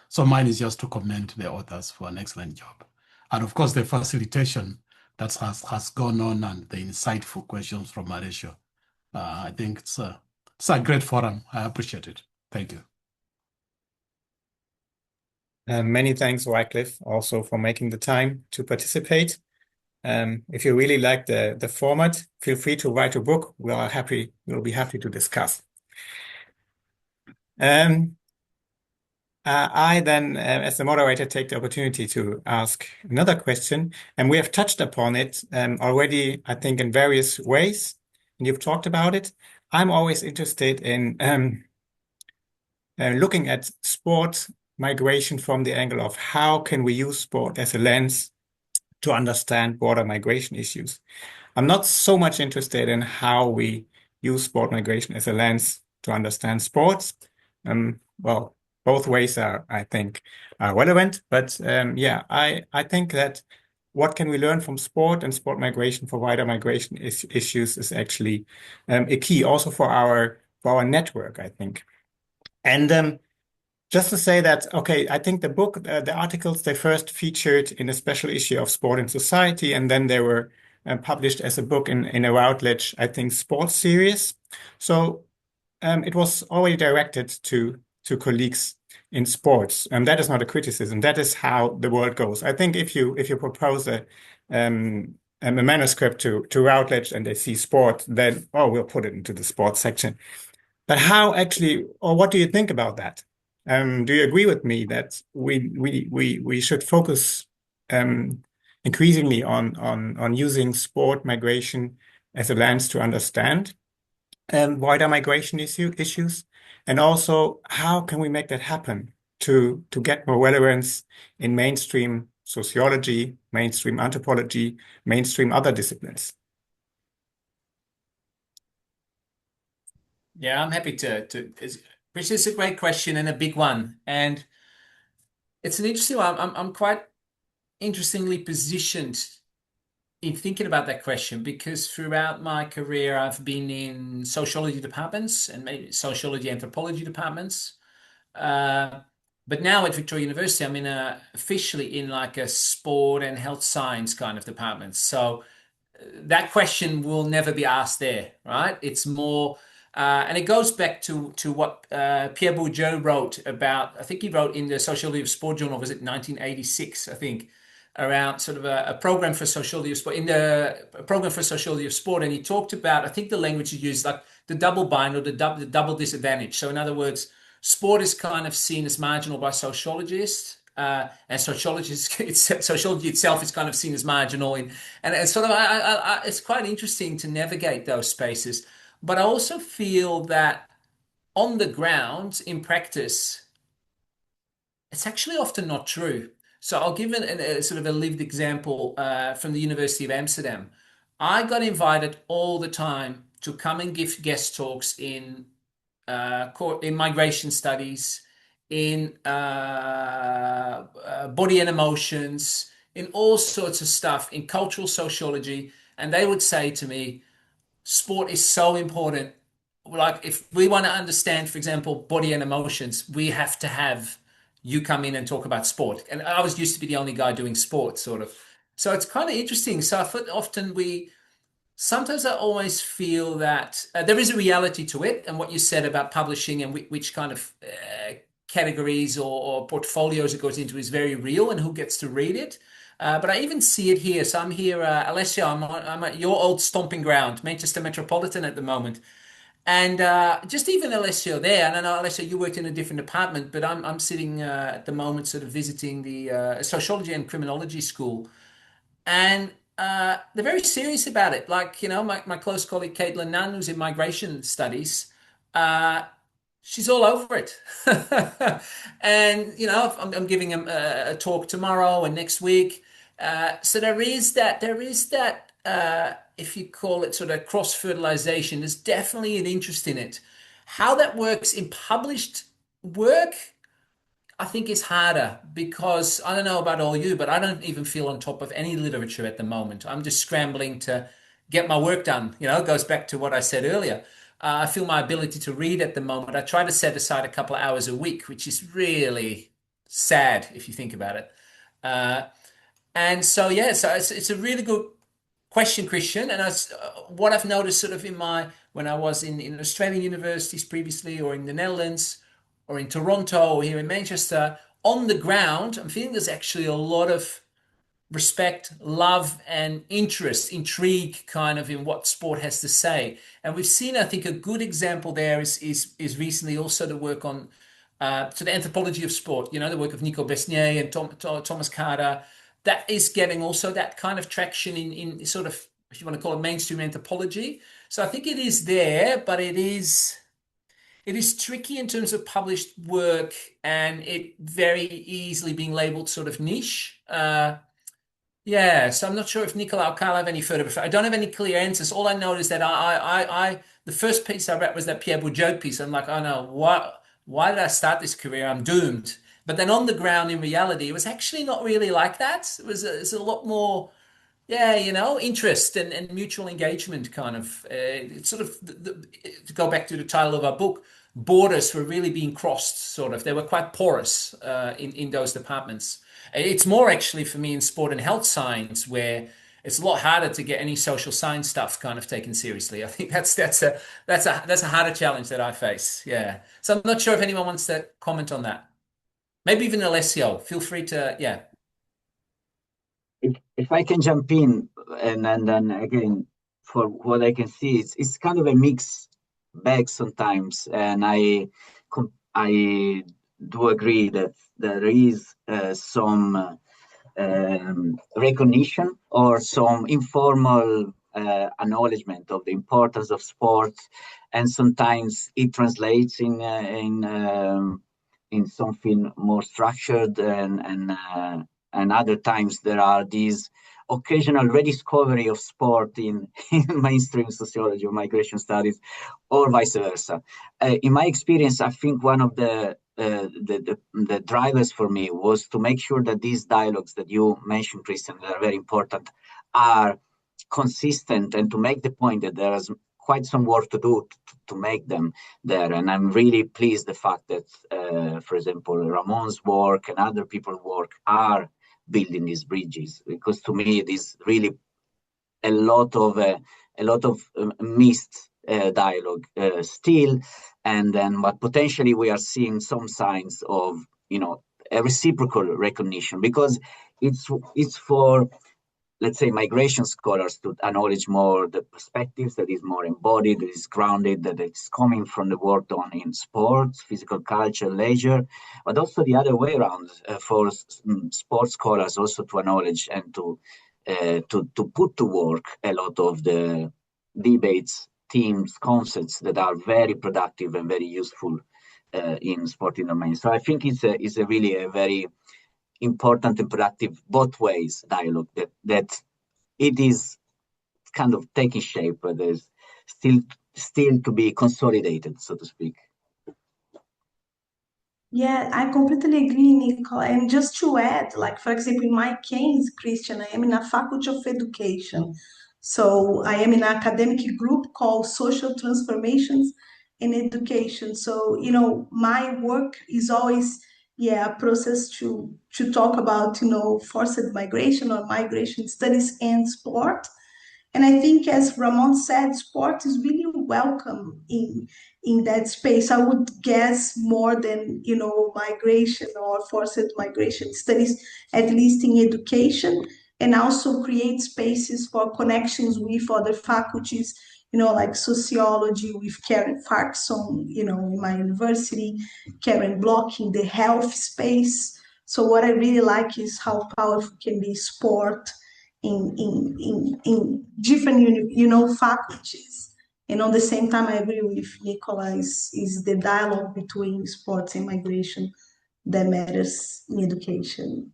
So mine is just to commend the authors for an excellent job. And of course, the facilitation that has gone on and the insightful questions from Alessio. I think it's a great forum. I appreciate it. Thank you. Many thanks, Wycliffe, also for making the time to participate. If you really like the format, feel free to write a book. We'll be happy to discuss. I then, as the moderator, take the opportunity to ask another question, and we have touched upon it already, I think, in various ways, and you've talked about it. I'm always interested in looking at sport migration from the angle of how can we use sport as a lens to understand broader migration issues. I'm not so much interested in how we use sport migration as a lens to understand sports. Well, both ways are, I think, relevant. But yeah, I think that what can we learn from sport and sport migration for wider migration issues is actually a key also for our network, I think. And just to say that, okay, I think the book, the articles, they first featured in a special issue of Sport and Society, and then they were published as a book in a Routledge, I think, sports series. So it was already directed to colleagues in sports, and that is not a criticism. That is how the world goes. I think if you propose a manuscript to Routledge and they see sport, then we'll put it into the sports section. But how actually, or what do you think about that? Do you agree with me that we should focus increasingly on using sport migration as a lens to understand wider migration issues, and also how can we make that happen to get more relevance in mainstream sociology, mainstream anthropology, mainstream other disciplines? Yeah, I'm happy which is a great question and a big one. And it's an interesting one. I'm quite interestingly positioned in thinking about that question because throughout my career, I've been in sociology departments and maybe sociology anthropology departments. But now at Victoria University, I'm officially in like a sport and health science kind of department. So that question will never be asked there, right? It's more, and it goes back to what Pierre Bourdieu wrote about. I think he wrote in the Sociology of Sport journal, was it 1986? I think around sort of a program for sociology of sport in the program for sociology of sport, and he talked about, I think the language he used, like the double bind or the double disadvantage. So in other words, sport is kind of seen as marginal by sociologists. And sociology itself is kind of seen as marginal, and it's sort of it's quite interesting to navigate those spaces. But I also feel that on the ground, in practice, it's actually often not true. So I'll give a sort of a lived example from the University of Amsterdam. I got invited all the time to come and give guest talks in migration studies, in body and emotions, in all sorts of stuff, in cultural sociology. And they would say to me, sport is so important. Like if we want to understand, for example, body and emotions, we have to have you come in and talk about sport. And I was used to be the only guy doing sport, sort of. So it's kind of interesting. So I thought often sometimes I always feel that there is a reality to it, and what you said about publishing and which kind of categories or portfolios it goes into is very real, and who gets to read it. But I even see it here. So I'm here, Alessio. I'm at your old stomping ground, Manchester Metropolitan, at the moment. And just even Alessio there, and I know Alessio, you worked in a different department, but I'm sitting at the moment sort of visiting the sociology and criminology school, and they're very serious about it. Like, you know, my close colleague Caitlin Nunn, who's in migration studies, uh, she's all over it. And, you know, I'm giving a talk tomorrow and next week. So there is that, if you call it sort of cross-fertilization, there's definitely an interest in it. How that works in published work, I think is harder because I don't know about all you, but I don't even feel on top of any literature at the moment. I'm just scrambling to get my work done. You know, it goes back to what I said earlier. I feel my ability to read at the moment. I try to set aside a couple of hours a week, which is really sad if you think about it. Uh, and so, yeah, so it's a really good question, Christian. And what I've noticed sort of when I was in Australian universities previously, or in the Netherlands, or in Toronto, or here in Manchester, on the ground, I'm feeling there's actually a lot of respect, love, and interest, intrigue, kind of in what sport has to say. And we've seen, I think, a good example there is recently also the work on so the anthropology of sport. You know, the work of Nico Besnier and Thomas Carter. That is getting also that kind of traction in sort of, if you want to call it, mainstream anthropology. So I think it is there, but it is tricky in terms of published work, and it very easily being labeled sort of niche. Yeah, so I'm not sure if Nicola or Carla have any further. I don't have any clear answers. All I know is that the first piece I read was that Pierre Bourdieu piece. I'm like, oh no, why did I start this career? I'm doomed. But then on the ground, in reality, it was actually not really like that. It's a lot more, yeah, you know, interest and mutual engagement kind of. It's sort of, to go back to the title of our book, borders were really being crossed, sort of. They were quite porous in those departments. It's more actually for me in sport and health science, where it's a lot harder to get any social science stuff kind of taken seriously. I think that's a harder challenge that I face. Yeah. So I'm not sure if anyone wants to comment on that. Maybe even Alessio. Feel free to, yeah. If I can jump in, and then again, for what I can see, it's kind of a mixed bag sometimes, and I do agree that there is some recognition or some informal acknowledgement of the importance of sports, and sometimes it translates in something more structured, and other times there are these occasional rediscovery of sport in mainstream sociology or migration studies, or vice versa. In my experience, I think one of the drivers for me was to make sure that these dialogues that you mentioned, Christian, that are very important, are consistent, and to make the point that there is quite some work to do to make them there. And I'm really pleased the fact that, for example, Ramon's work and other people's work are building these bridges, because to me it is really a lot of missed dialogue still, and then but potentially we are seeing some signs of, you know, a reciprocal recognition, because it's for, let's say, migration scholars to acknowledge more the perspectives that is more embodied, that is grounded, that is coming from the work done in sports, physical culture, leisure, but also the other way around, for sports scholars also to acknowledge and to put to work a lot of the debates, themes, concepts that are very productive and very useful in sporting domain. So I think it's a really a very important and productive both ways dialogue that it is kind of taking shape, but there's still to be consolidated, so to speak. Yeah, I completely agree, Nicola. And just to add, like, for example, in my case, Christian, I am in a faculty of education. So I am in an academic group called Social Transformations in Education. So, you know, my work is always, yeah, a process to talk about, you know, forced migration or migration studies and sport. And I think, as Ramon said, sport is really welcome in that space. I would guess more than, migration or forced migration studies, at least in education, and also create spaces for connections with other faculties, like sociology with Karen Farkson, in my university, Karen Block in the health space. So what I really like is how powerful can be sport in different faculties. And on the same time, I agree with Nicola, is the dialogue between sports and migration that matters in education.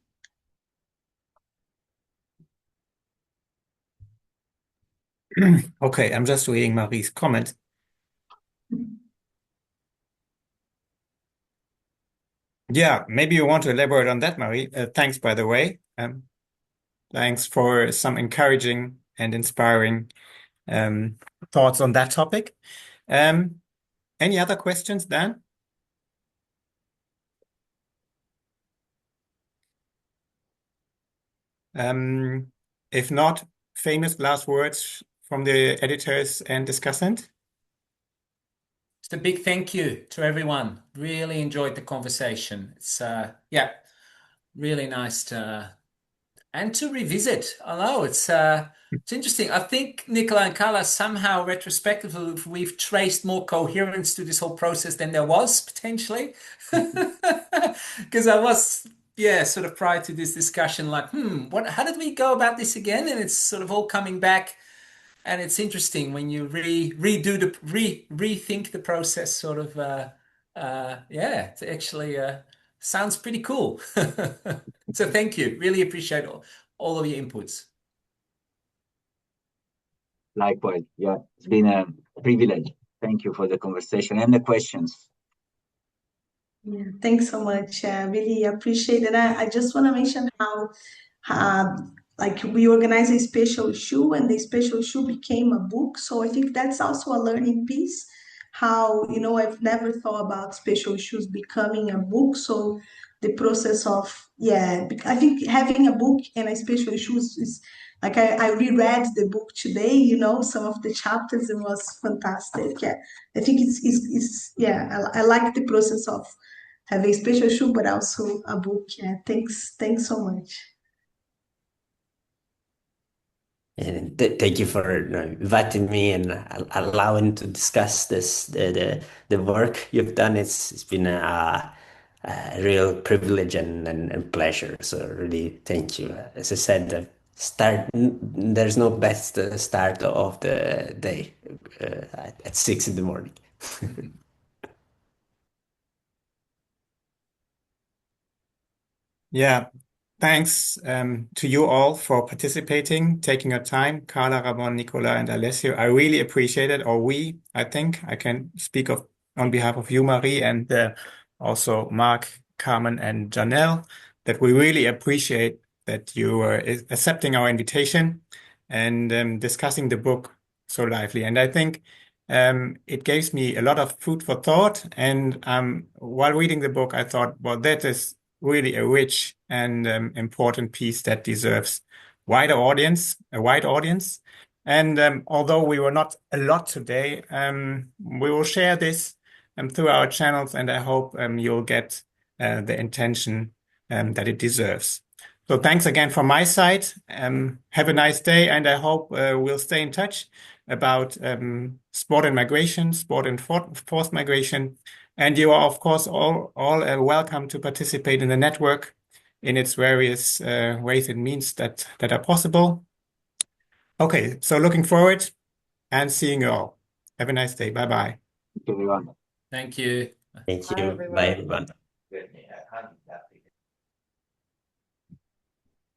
Okay, I'm just reading Marie's comment. Yeah, maybe you want to elaborate on that, Marie. Thanks, by the way. Thanks for some encouraging and inspiring thoughts on that topic. Any other questions, Dan? If not, famous last words from the editors and discussant? Just a big thank you to everyone. Really enjoyed the conversation. It's really nice to revisit. I know it's interesting. I think Nicola and Carla, somehow retrospectively, we've traced more coherence to this whole process than there was potentially. Because I was sort of prior to this discussion like, how did we go about this again? And it's sort of all coming back. And it's interesting when you rethink the process, sort of. It actually sounds pretty cool. So thank you. Really appreciate all of your inputs. Likewise, yeah, it's been a privilege. Thank you for the conversation and the questions. Yeah, thanks so much. I really appreciate it. I just want to mention how like we organized a special issue and the special issue became a book. So I think that's also a learning piece. How, I've never thought about special issues becoming a book. So the process of, I think having a book and a special issues is like I reread the book today, some of the chapters, it was fantastic. Yeah, I think I like the process of having a special issue, but also a book. Yeah, thanks so much. And thank you for inviting me and allowing to discuss the work you've done. It's been a real privilege and pleasure. So really, thank you. As I said, there's no best start of the day at 6 in the morning. Yeah, thanks to you all for participating, taking your time, Carla, Ramon, Nicola, and Alessio. I really appreciate it, or I think I can speak on behalf of you, Marie, and also Mark, Carmen, and Janelle, that we really appreciate that you are accepting our invitation and discussing the book so lively. And I think it gives me a lot of food for thought. And while reading the book, I thought, well, that is really a rich and important piece that deserves a wide audience. And although we were not a lot today, we will share this through our channels, and I hope you'll get the intention that it deserves. So thanks again from my side. Have a nice day, and I hope we'll stay in touch about sport and migration, sport and forced migration. And you are, of course, all welcome to participate in the network in its various ways and means that are possible. Okay, so looking forward and seeing you all. Have a nice day. Bye-bye. Thank you, everyone. Thank you. Thank you. Bye, everyone. Bye, everyone.